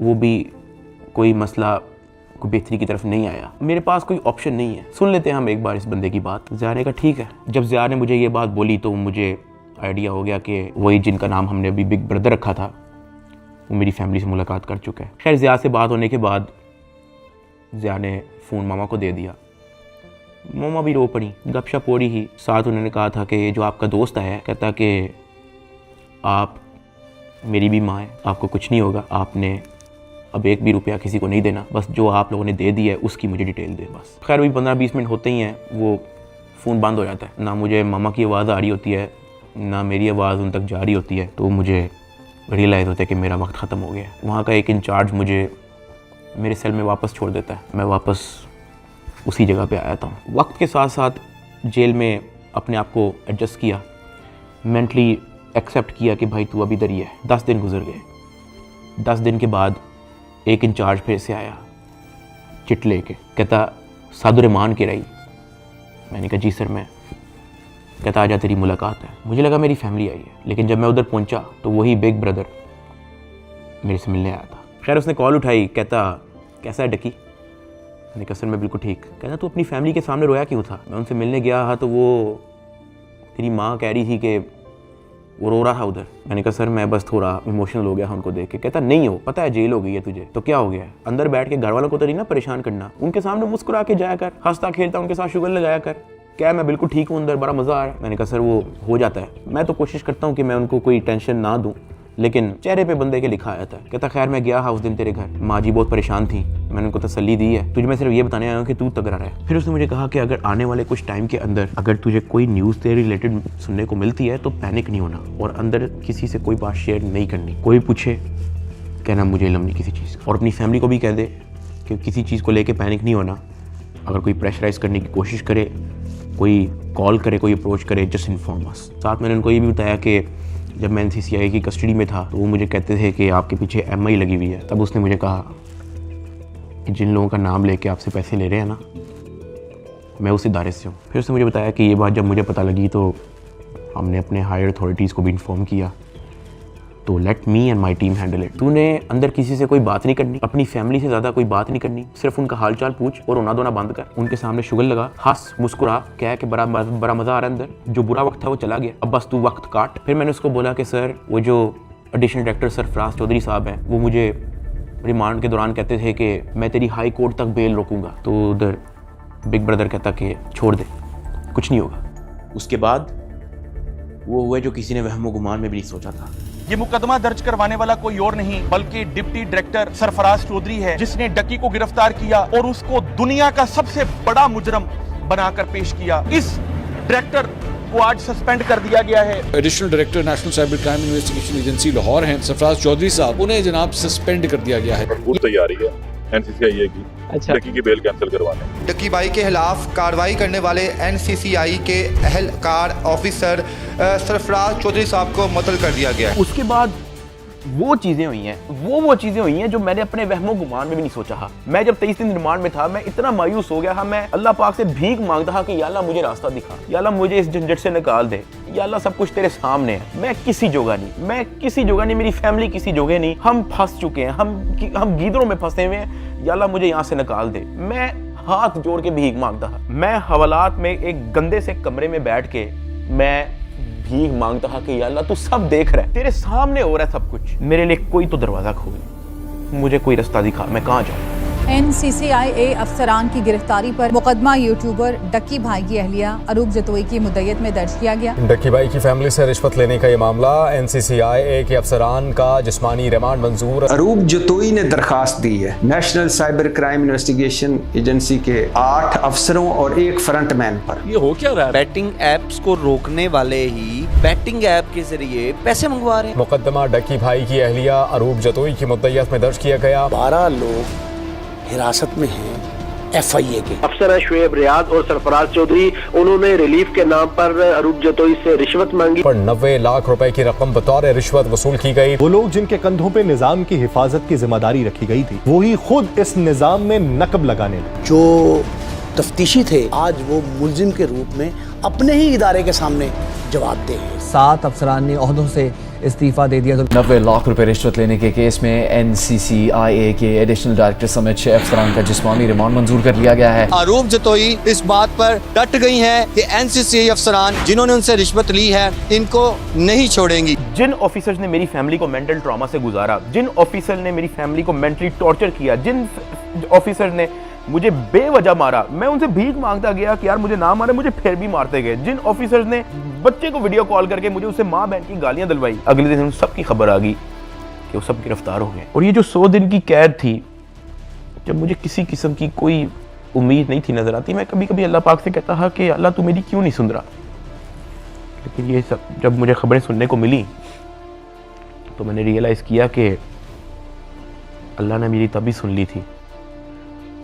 वो भी कोई मसला कोई बेहतरी की तरफ नहीं आया। मेरे पास कोई ऑप्शन नहीं है, सुन लेते हैं हम एक बार इस बंदे की बात। ज़िया ने कहा ठीक है। जब ज़िया ने मुझे ये बात बोली तो मुझे आइडिया हो गया कि वही जिनका नाम हमने अभी बिग ब्रदर रखा था वो मेरी फैमिली से मुलाकात कर चुका है। खैर ज़िया से बात होने के बाद ज़िया ने फ़ोन मामा को दे दिया। मामा भी रो पड़ी, गपशप हो रही ही। साथ उन्होंने कहा था कि जो आपका दोस्त आया है कहता कि आप मेरी भी माँ है, आपको कुछ नहीं होगा, आपने अब 1 भी रुपया किसी को नहीं देना, बस जो आप लोगों ने दे दिया है उसकी मुझे डिटेल दे बस। खैर वही 15-20 मिनट होते ही हैं वो फ़ोन बंद हो जाता है। ना मुझे मामा की आवाज़ आ रही होती है, ना मेरी आवाज़ उन तक जा रही होती है। तो मुझे रियलाइज़ होता है कि मेरा वक्त ख़त्म हो गया। वहाँ का एक इंचार्ज मुझे मेरे सेल में वापस छोड़ देता है। मैं वापस उसी जगह पे आ जाता हूँ। वक्त के साथ साथ जेल में अपने आप को एडजस्ट किया, मेंटली एक्सेप्ट किया कि भाई तू अभी इधर ही है। 10 दिन गुजर गए। 10 दिन के बाद एक इंचार्ज फिर से आया चिट लेके, कहता साधु रहमान के रही। मैंने कहा जी सर मैं। कहता आजा तेरी मुलाकात है। मुझे लगा मेरी फैमिली आई है, लेकिन जब मैं उधर पहुंचा तो वही बिग ब्रदर मेरे से मिलने आया था। खैर उसने कॉल उठाई, कहता कैसा है डकी। मैंने कहा सर मैं बिल्कुल ठीक। कहता तू अपनी फैमिली के सामने रोया क्यों था। मैं उनसे मिलने गया तो वो तेरी माँ कह रही थी कि वो रो रहा था उधर। मैंने कहा सर मैं बस थोड़ा इमोशनल हो गया उनको देख के। कहता नहीं हो, पता है जेल हो गई है तुझे तो क्या हो गया है, अंदर बैठ के घर वालों को तो नहीं ना परेशान करना, उनके सामने मुस्कुरा के जाया कर, हंसता खेलता उनके साथ शुगर लगाया कर। क्या मैं बिल्कुल ठीक हूँ, अंदर बड़ा मज़ा आ रहा है। मैंने कहा सर वो हो जाता है, मैं तो कोशिश करता हूँ कि मैं उनको कोई टेंशन ना दूँ, लेकिन चेहरे पे बंदे के लिखा आया था। कहता खैर मैं गया उस दिन तेरे घर, माँ जी बहुत परेशान थी, मैंने उनको तसल्ली दी है, तुझे मैं सिर्फ ये बताने आया हूँ कि तू तगड़ा रहे। फिर उसने मुझे कहा कि अगर आने वाले कुछ टाइम के अंदर अगर तुझे कोई न्यूज़ तेरे रिलेटेड सुनने को मिलती है तो पैनिक नहीं होना और अंदर किसी से कोई बात शेयर नहीं करनी। कोई पूछे कहना मुझे इल्म नहीं किसी चीज़, और अपनी फैमिली को भी कह दे कि किसी चीज़ को लेकर पैनिक नहीं होना। अगर कोई प्रेशराइज करने की कोशिश करे, कोई कॉल करे, कोई अप्रोच करे, जस्ट इन्फॉर्म अस। साथ मैंने उनको ये भी बताया कि जब मैं NCCI की कस्टडी में था तो वो मुझे कहते थे कि आपके पीछे MI लगी हुई है। तब उसने मुझे कहा कि जिन लोगों का नाम लेके आपसे पैसे ले रहे हैं ना, मैं उस इदारे से हूँ। फिर उसने मुझे बताया कि ये बात जब मुझे पता लगी तो हमने अपने हायर अथॉरिटीज़ को भी इन्फॉर्म किया, तो let me and my team handle it. तूने अंदर किसी से कोई बात नहीं करनी, अपनी फैमिली से ज़्यादा कोई बात नहीं करनी, सिर्फ उनका हाल चाल पूछ और रोना धोना बंद कर, उनके सामने शुगर लगा, हंस मुस्कुरा, कह के बड़ा मज़ा आ रहा है अंदर, जो बुरा वक्त था वो चला गया, अब बस तू वक्त काट। फिर मैंने उसको बोला कि सर वो जो एडिशनल डायरेक्टर सरफराज चौधरी साहब हैं वो मुझे रिमांड के दौरान कहते थे कि मैं तेरी हाई कोर्ट तक बेल रोकूंगा। तो उधर बिग ब्रदर कहता कि छोड़ दे, कुछ नहीं होगा। उसके बाद वो हुआ जो किसी ने वहमो गुमान में भी नहीं सोचा था। ये मुकदमा दर्ज करवाने वाला कोई और नहीं बल्कि डिप्टी डायरेक्टर सरफराज चौधरी है, जिसने डकी को गिरफ्तार किया और उसको दुनिया का सबसे बड़ा मुजरम बनाकर पेश किया। इस डायरेक्टर को आज सस्पेंड कर दिया गया है। Additional director national cyber crime investigation agency Lahore हैं सरफराज चौधरी साहब, उन्हें जनाब सस्पेंड कर दिया गया है। पूरी तैयारी है NCCI की डकी की बेल कैंसिल करवाने। डकी भाई के खिलाफ कार्रवाई करने वाले NCCI के अहलकार ऑफिसर सरफराज चौधरी साहब को मुअत्तल कर दिया गया है। उसके बाद वो चीज़ें हुई हैं, वो चीज़ें हुई हैं जो मैंने अपने वहमो गुमान में भी नहीं सोचा था। मैं जब 23 दिन रिमांड में था मैं इतना मायूस हो गया था, मैं अल्लाह पाक से भीख मांगता था कि या अल्लाह मुझे रास्ता दिखा, या अल्लाह मुझे इस झंझट से निकाल दे, या अल्लाह सब कुछ तेरे सामने है, मैं किसी जोगा नहीं, मेरी फैमिली किसी जोगे नहीं, हम फंस चुके हैं, हम गीदड़ों में फंसे हुए हैं, या अल्लाह मुझे यहाँ से निकाल दे। मैं हाथ जोड़ के भीख मांगता था। मैं हवालात में एक गंदे से कमरे में बैठ के मैं भीख मांगता था कि या अल्लाह तू सब देख रहा है, तेरे सामने हो रहा है सब कुछ, मेरे लिए कोई तो दरवाजा खोल, मुझे कोई रास्ता दिखा, मैं कहाँ जाऊँ। NCCI अफसरान की गिरफ्तारी पर मुकदमा यूट्यूबर डक्की भाई की अहलिया अरूब जतोई की मुद्दत में दर्ज किया गया। डक्की भाई की फैमिली से रिश्वत लेने का ये मामला, NCCI के अफसरान का जिस्मानी रिमांड मंजूर। अरूब जतोई ने दरखास्त दी है national cyber crime investigation agency के 8 अफसरों और 1 फ्रंटमैन पर। ये हो क्या रहा है? बैटिंग एप्स को रोकने वाले ही बैटिंग ऐप के जरिए पैसे मंगवा रहे हैं। मुकदमा डक्की भाई की अहलिया अरूब जतोई की मुद्दत में दर्ज किया गया। 12 लोग हिरासत में हैं FIA के। अफसर शुएब रियाद और सरफराज चौधरी, उन्होंने रिलीफ के नाम पर अरूब जतोई से रिश्वत मांगी पर 90 लाख रुपए की रकम बतौर रिश्वत वसूल की गई। वो लोग जिनके कंधों पे निजाम की हिफाजत की जिम्मेदारी रखी गई थी, वही खुद इस निजाम में नकब लगाने लगे। जो तफ्तीशी थे आज वो मुलजिम के रूप में अपने ही इदारे के सामने जवाबदेह हैं। 7 अफसरान ने ओहदों से इस्तीफा दे दिया। 90 लाख रुपए रिश्वत लेने के केस में NCCI के एडिशनल डायरेक्टर समेत 6 अफसरान का जिस्मानी रिमांड मंजूर कर लिया गया है। अरूब जतोई इस बात पर डट गई हैं कि NCCI अफसरान जिन्होंने उनसे रिश्वत ली है इनको नहीं छोड़ेंगी। जिन ऑफिसर्स ने मेरी फैमिली को मेंटल ट्रॉमा से गुजारा, जिन ऑफिसर ने मेरी फैमिली को मेंटली टॉर्चर किया, जिन ऑफिसर ने मुझे बेवजह मारा, मैं उनसे भीख मांगता गया कि यार मुझे ना मारे, मुझे फिर भी मारते गए। जिन ऑफिसर्स ने बच्चे को वीडियो कॉल करके मुझे उससे माँ बहन की गालियां दिलवाई, अगले दिन उन सब की खबर आ गई कि वो सब गिरफ्तार हो गए। और ये जो 100 दिन की कैद थी, जब मुझे किसी किस्म की कोई उम्मीद नहीं थी नजर आती, मैं कभी कभी अल्लाह पाक से कहता था कि अल्लाह तू मेरी क्यों नहीं सुन रहा। लेकिन ये सब जब मुझे खबरें सुनने को मिली तो मैंने रियलाइज़ किया कि अल्लाह ने मेरी तभी सुन ली थी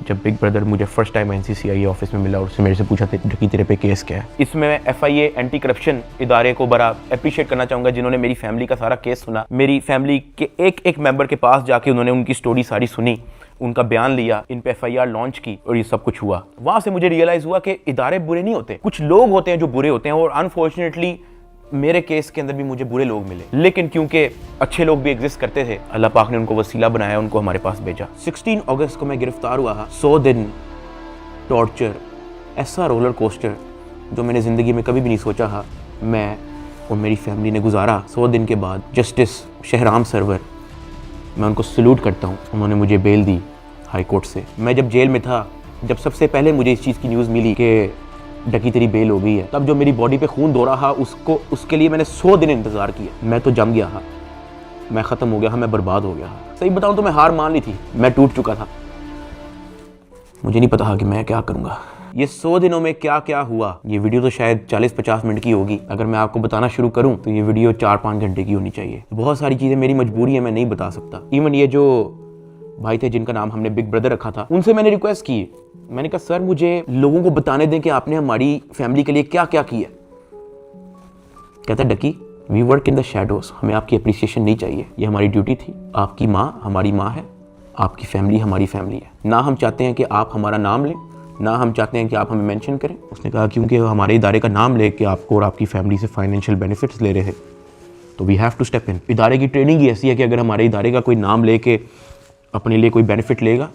जब बिग ब्रदर मुझे फर्स्ट टाइम NCCI ऑफिस में मिला और उससे मेरे से पूछा कि तेरे पे केस क्या है। इसमें मैं FIA एंटी करप्शन इदारे को बड़ा अप्रिशिएट करना चाहूँगा, जिन्होंने मेरी फैमिली का सारा केस सुना, मेरी फैमिली के एक मेंबर के पास जाके उन्होंने उनकी स्टोरी सारी सुनी, उनका बयान लिया, इन पे FIR लॉन्च की और ये सब कुछ हुआ। वहां से मुझे रियलाइज हुआ कि इदारे बुरे नहीं होते, कुछ लोग होते हैं जो बुरे होते हैं। और अनफॉर्चुनेटली मेरे केस के अंदर भी मुझे बुरे लोग मिले, लेकिन क्योंकि अच्छे लोग भी एग्जिस्ट करते थे, अल्लाह पाक ने उनको वसीला बनाया, उनको हमारे पास भेजा। 16 अगस्त को मैं गिरफ्तार हुआ। 100 दिन टॉर्चर, ऐसा रोलर कोस्टर जो मैंने ज़िंदगी में कभी भी नहीं सोचा था मैं और मेरी फैमिली ने गुजारा। 100 दिन के बाद जस्टिस शहराम सरवर, मैं उनको सल्यूट करता हूँ, उन्होंने मुझे बेल दी हाई कोर्ट से। मैं जब जेल में था, जब सबसे पहले मुझे इस चीज़ की न्यूज़ मिली कि डकी तेरी बेल हो गई है, तब जो मेरी बॉडी पे खून दौड़ा था उसके लिए मैंने 100 दिन इंतज़ार किया। मैं तो जम गया था, मैं ख़त्म हो गया था, मैं बर्बाद हो गया था। सही बताऊँ तो मैं हार मान ली थी, मैं टूट चुका था। मुझे नहीं पता कि मैं क्या करूँगा। ये 100 दिनों में क्या क्या हुआ, ये वीडियो तो शायद 40-50 मिनट की होगी। अगर मैं आपको बताना शुरू करूं तो ये वीडियो 4-5 घंटे की होनी चाहिए। बहुत सारी चीज़ें मेरी मजबूरी है, मैं नहीं बता सकता। इवन ये जो भाई थे जिनका नाम हमने बिग ब्रदर रखा था, उनसे मैंने रिक्वेस्ट की, मैंने कहा सर मुझे लोगों को बताने दें कि आपने हमारी फैमिली के लिए क्या क्या किया। कहता Ducky, we work in the shadows, हमें आपकी अप्रिसिएशन नहीं चाहिए, ये हमारी ड्यूटी थी। आपकी माँ हमारी माँ है, आपकी फैमिली हमारी फैमिली है। ना हम चाहते हैं कि आप हमारा नाम लें, ना हम चाहते हैं कि आप हमें मेंशन करें। उसने कहा क्योंकि हमारे इदारे का नाम लेके आपको और आपकी फैमिली से फाइनेंशियल बेनिफिट्स ले रहे थे, तो we have to step in. इदारे की ट्रेनिंग ही ऐसी है कि अगर हमारे इदारे का कोई नाम लेके अपने लिए कोई बेनिफिट लेगा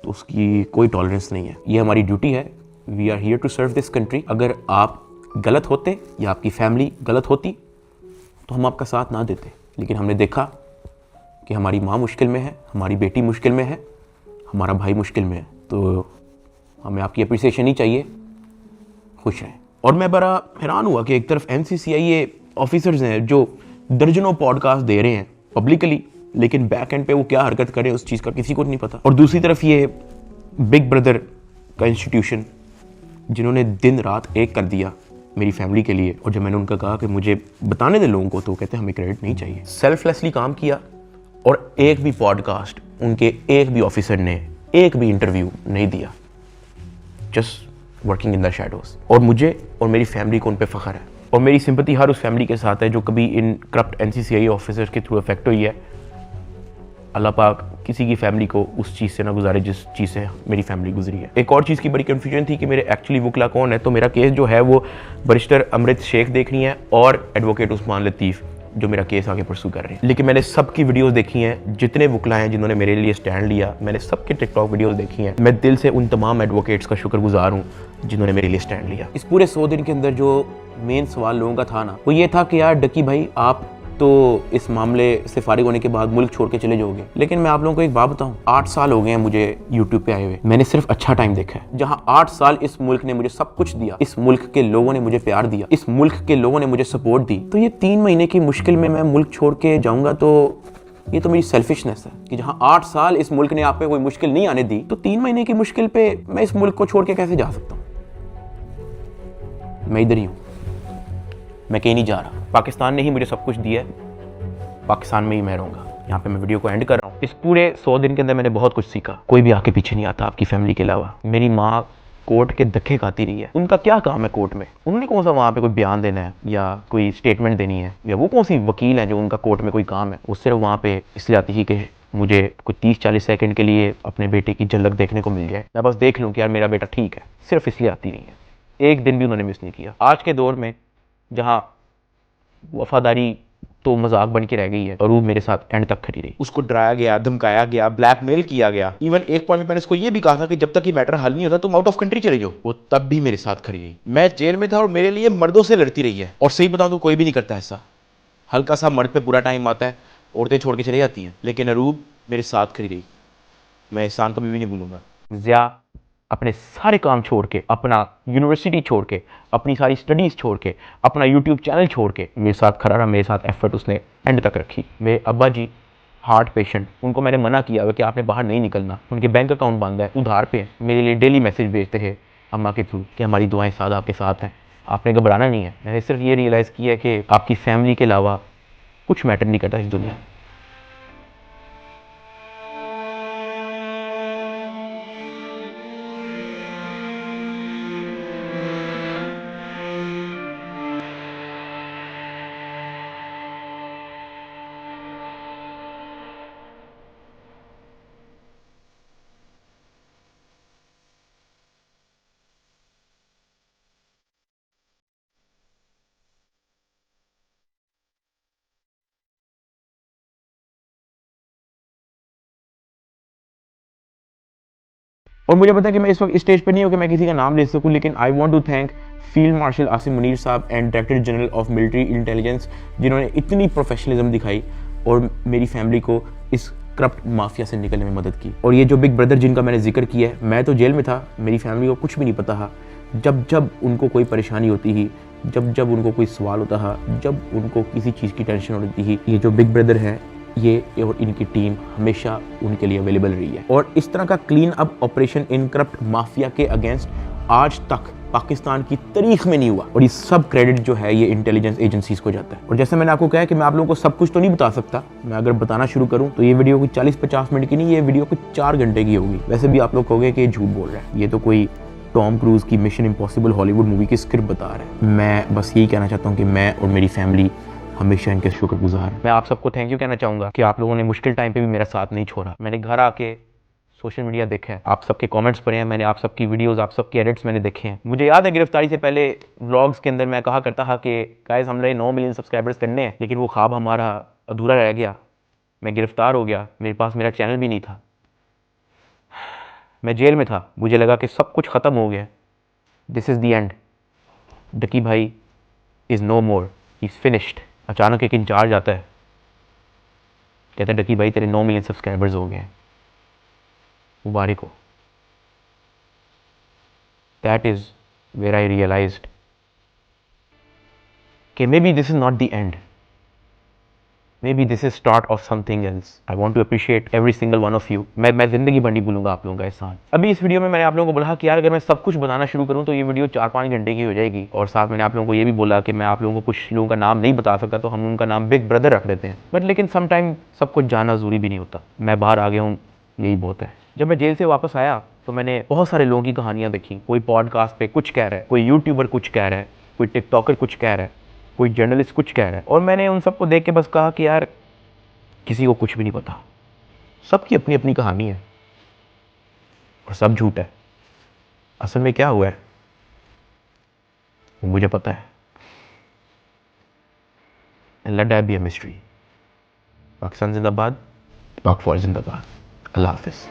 तो उसकी कोई टॉलरेंस नहीं है। ये हमारी ड्यूटी है, we are here to serve this country. अगर आप गलत होते या आपकी फैमिली गलत होती तो हम आपका साथ ना देते, लेकिन हमने देखा कि हमारी माँ मुश्किल में है, हमारी बेटी मुश्किल में है, हमारा भाई मुश्किल में है, तो हमें आपकी अप्रिसिएशन ही चाहिए, खुश रहें। और मैं बड़ा हैरान हुआ कि एक तरफ NCCIA ऑफिसर्स हैं जो दर्जनों पॉडकास्ट दे रहे हैं पब्लिकली, लेकिन बैक एंड पे वो क्या हरकत करे उस चीज़ का किसी को नहीं पता। और दूसरी तरफ ये बिग ब्रदर का इंस्टीट्यूशन जिन्होंने दिन रात एक कर दिया मेरी फैमिली के लिए। और जब मैंने उनका कहा कि मुझे बताने दे लोगों को, तो कहते हमें क्रेडिट नहीं चाहिए। सेल्फलेसली काम किया और एक भी पॉडकास्ट उनके एक भी ऑफिसर ने एक भी इंटरव्यू नहीं दिया, just working in the shadows. और मुझे और मेरी फैमिली को उन पे फ़ख्र है, और मेरी सिंपैथी हर उस फैमिली के साथ है जो कभी इन करप्ट NCCIA ऑफिसर्स के थ्रू अफेक्ट हुई है। अल्लाह पाक किसी की फैमिली को उस चीज़ से ना गुजारे जिस चीज़ से मेरी फैमिली गुजरी है। एक और चीज़ की बड़ी कन्फ्यूजन थी कि मेरे एक्चुअली वकला कौन है। तो मेरा केस जो है वो बैरिस्टर अमृत शेख देख रही हैं और एडवोकेट उस्मान लतीफ़ जो मेरा केस आगे परसू कर रहे हैं। लेकिन मैंने सबकी वीडियोस देखी हैं, जितने वकला हैं जिन्होंने मेरे लिए स्टैंड लिया, मैंने सबके टिकटॉक वीडियोस देखी हैं। मैं दिल से उन तमाम एडवोकेट्स का शुक्रगुजार हूँ जिन्होंने मेरे लिए स्टैंड लिया। इस पूरे 100 दिन के अंदर जो मेन सवाल लोगों का था ना, वो ये था कि यार डकी भाई आप तो इस मामले से फारिग होने के बाद मुल्क छोड़ के चले जाओगे। लेकिन मैं आप लोगों को एक बात बताऊं, 8 साल हो गए हैं मुझे यूट्यूब पे आए हुए, मैंने सिर्फ अच्छा टाइम देखा है। जहां 8 साल इस मुल्क ने मुझे सब कुछ दिया, इस मुल्क के लोगों ने मुझे प्यार दिया, इस मुल्क के लोगों ने मुझे सपोर्ट दी, तो ये 3 महीने की मुश्किल में मैं मुल्क छोड़ के जाऊंगा तो ये तो मेरी सेल्फिशनेस है कि जहां 8 साल इस मुल्क ने आप पे कोई मुश्किल नहीं आने दी, तो 3 महीने की मुश्किल पे मैं इस मुल्क को छोड़ के कैसे जा सकता हूँ। मैं इधर ही हूँ, मैं कहीं नहीं जा रहा। पाकिस्तान ने ही मुझे सब कुछ दिया है, पाकिस्तान में ही मैं रहूँगा। यहाँ पे मैं वीडियो को एंड कर रहा हूँ। इस पूरे 100 दिन के अंदर मैंने बहुत कुछ सीखा। कोई भी आके पीछे नहीं आता आपकी फैमिली के अलावा। मेरी माँ कोर्ट के धक्के खाती रही है, उनका क्या काम है कोर्ट में? उन्होंने कौन सा वहाँ पे कोई बयान देना है या कोई स्टेटमेंट देनी है, या वो कौन सी वकील है जो उनका कोर्ट में कोई काम है? वो सिर्फ वहाँ पे इसलिए आती थी कि मुझे कोई 30-40 सेकंड के लिए अपने बेटे की झलक देखने को मिल जाए, मैं बस देख लूँ कि यार मेरा बेटा ठीक है। सिर्फ इसलिए आती नहीं है, एक दिन भी उन्होंने मिस नहीं किया। आज के दौर में जहाँ वफादारी तो मजाक बन के रह गई है, और वो मेरे साथ एंड तक खड़ी रही। उसको डराया गया, धमकाया गया, ब्लैकमेल किया गया। इवन एक पॉइंट में मैंने उसको ये भी कहा था कि जब तक ये मैटर हल नहीं होता तुम आउट ऑफ कंट्री चले जाओ, वो तब भी मेरे साथ खड़ी रही। मैं जेल में था और मेरे लिए मर्दों से लड़ती रही है, और सही बताऊं तो कोई भी नहीं करता ऐसा। हल्का सा मर्द पे पूरा टाइम आता है, औरतें छोड़ के चली जाती हैं, लेकिन अरूब मेरे साथ खड़ी रही। मैं एहसान कभी भी नहीं भूलूंगा। ज़िया अपने सारे काम छोड़ के, अपना यूनिवर्सिटी छोड़ के, अपनी सारी स्टडीज़ छोड़ के, अपना यूट्यूब चैनल छोड़ के मेरे साथ खड़ा रहा, मेरे साथ एफर्ट उसने एंड तक रखी। मेरे अब्बा जी हार्ट पेशेंट, उनको मैंने मना किया कि आपने बाहर नहीं निकलना, उनके बैंक अकाउंट बंद है, उधार पे है। मेरे लिए डेली मैसेज भेजते थे अम्मा के थ्रू कि हमारी दुआएं सादा आपके साथ हैं, आपने घबराना नहीं है। मैंने सिर्फ ये रियलाइज़ किया कि आपकी फैमिली के अलावा कुछ मैटर नहीं करता इस दुनिया में। और मुझे पता है कि मैं इस वक्त इस स्टेज पे नहीं हूँ कि मैं किसी का नाम ले सकूँ, लेकिन I want to thank field marshal Asim Munir साहब and director general of military intelligence, जिन्होंने इतनी प्रोफेशनलिज्म दिखाई और मेरी फैमिली को इस करप्ट माफिया से निकलने में मदद की। और ये जो बिग ब्रदर जिनका मैंने जिक्र किया है, मैं तो जेल में था, मेरी फैमिली को कुछ भी नहीं पता था। जब जब उनको कोई परेशानी होती ही, जब जब उनको कोई सवाल होता है, जब उनको किसी चीज़ की टेंशन होती ही, ये जो बिग ब्रदर हैं ये और इनकी टीम हमेशा उनके लिए अवेलेबल रही है। और इस तरह का clean up operation in corrupt mafia के अगेंस्ट आज तक पाकिस्तान की तारीख में नहीं हुआ। और ये सब क्रेडिट जो है ये इंटेलिजेंस एजेंसीज को जाता है। और जैसे मैंने आपको कहा कि मैं आप लोगों को सब कुछ तो नहीं बता सकता, मैं अगर बताना शुरू करूं तो ये वीडियो कोई 40-50 मिनट की नहीं, ये वीडियो कुछ 4 घंटे की होगी। वैसे भी आप लोग कहोगे कि ये झूठ बोल रहा है, ये तो कोई टॉम क्रूज की मिशन इम्पॉसिबल हॉलीवुड मूवी की स्क्रिप्ट बता रहा है। मैं बस यही कहना चाहता हूँ कि मैं और मेरी फैमिली हमेशा इनके शुक्रगुजार। मैं आप सबको थैंक यू कहना चाहूँगा कि आप लोगों ने मुश्किल टाइम पे भी मेरा साथ नहीं छोड़ा। मैंने घर आके सोशल मीडिया देखा है, आप सबके कमेंट्स पढ़े हैं, मैंने आप सबकी वीडियोस, आप सबके एडिट्स मैंने देखे हैं। मुझे याद है गिरफ्तारी से पहले व्लॉग्स के अंदर मैं कहा करता था कि गाइस हमने 9 मिलियन सब्सक्राइबर्स करने हैं, लेकिन वो ख्वाब हमारा अधूरा रह गया। मैं गिरफ्तार हो गया, मेरे पास मेरा चैनल भी नहीं था, मैं जेल में था, मुझे लगा कि सब कुछ ख़त्म हो गया। This is the end, Ducky भाई is no more, he is finished. अचानक एक इंचार्ज आता है, कहता है डकी भाई तेरे 9 मिलियन सब्सक्राइबर्स हो गए हैं, मुबारक हो। That is where I realised कि maybe this is not the end, maybe this is start of something else. I want to appreciate every single one of you. मैं जिंदगी भर नहीं भूलूंगा आप लोगों का एहसान। अभी इस वीडियो में मैंने आप लोगों को बोला कि यार अगर मैं सब कुछ बताना शुरू करूं तो ये वीडियो 4-5 घंटे की हो जाएगी। और साथ मैंने आप लोगों को ये भी बोला कि मैं आप लोगों को कुछ लोगों का नाम नहीं बता सकता, तो हम उनका नाम बिग ब्रदर रख देते हैं। बट लेकिन समटाइम सब कुछ जानना ज़रूरी भी नहीं होता। मैं बाहर आ गया हूँ, यही बहुत है। जब मैं जेल से वापस आया तो मैंने बहुत सारे लोगों की कहानियाँ देखी। कोई पॉडकास्ट पे कुछ कह रहा है, कोई यूट्यूबर कुछ कह रहा है, कोई टिकटॉकर कुछ कह रहा है, कोई जर्नलिस्ट कुछ कह रहा है। और मैंने उन सबको देख के बस कहा कि यार किसी को कुछ भी नहीं पता, सबकी अपनी अपनी कहानी है और सब झूठ है। असल में क्या हुआ है वो मुझे पता है। And let that be a mystery. Pakistan जिंदाबाद, पाक फौज जिंदाबाद। अल्लाह हाफिज़।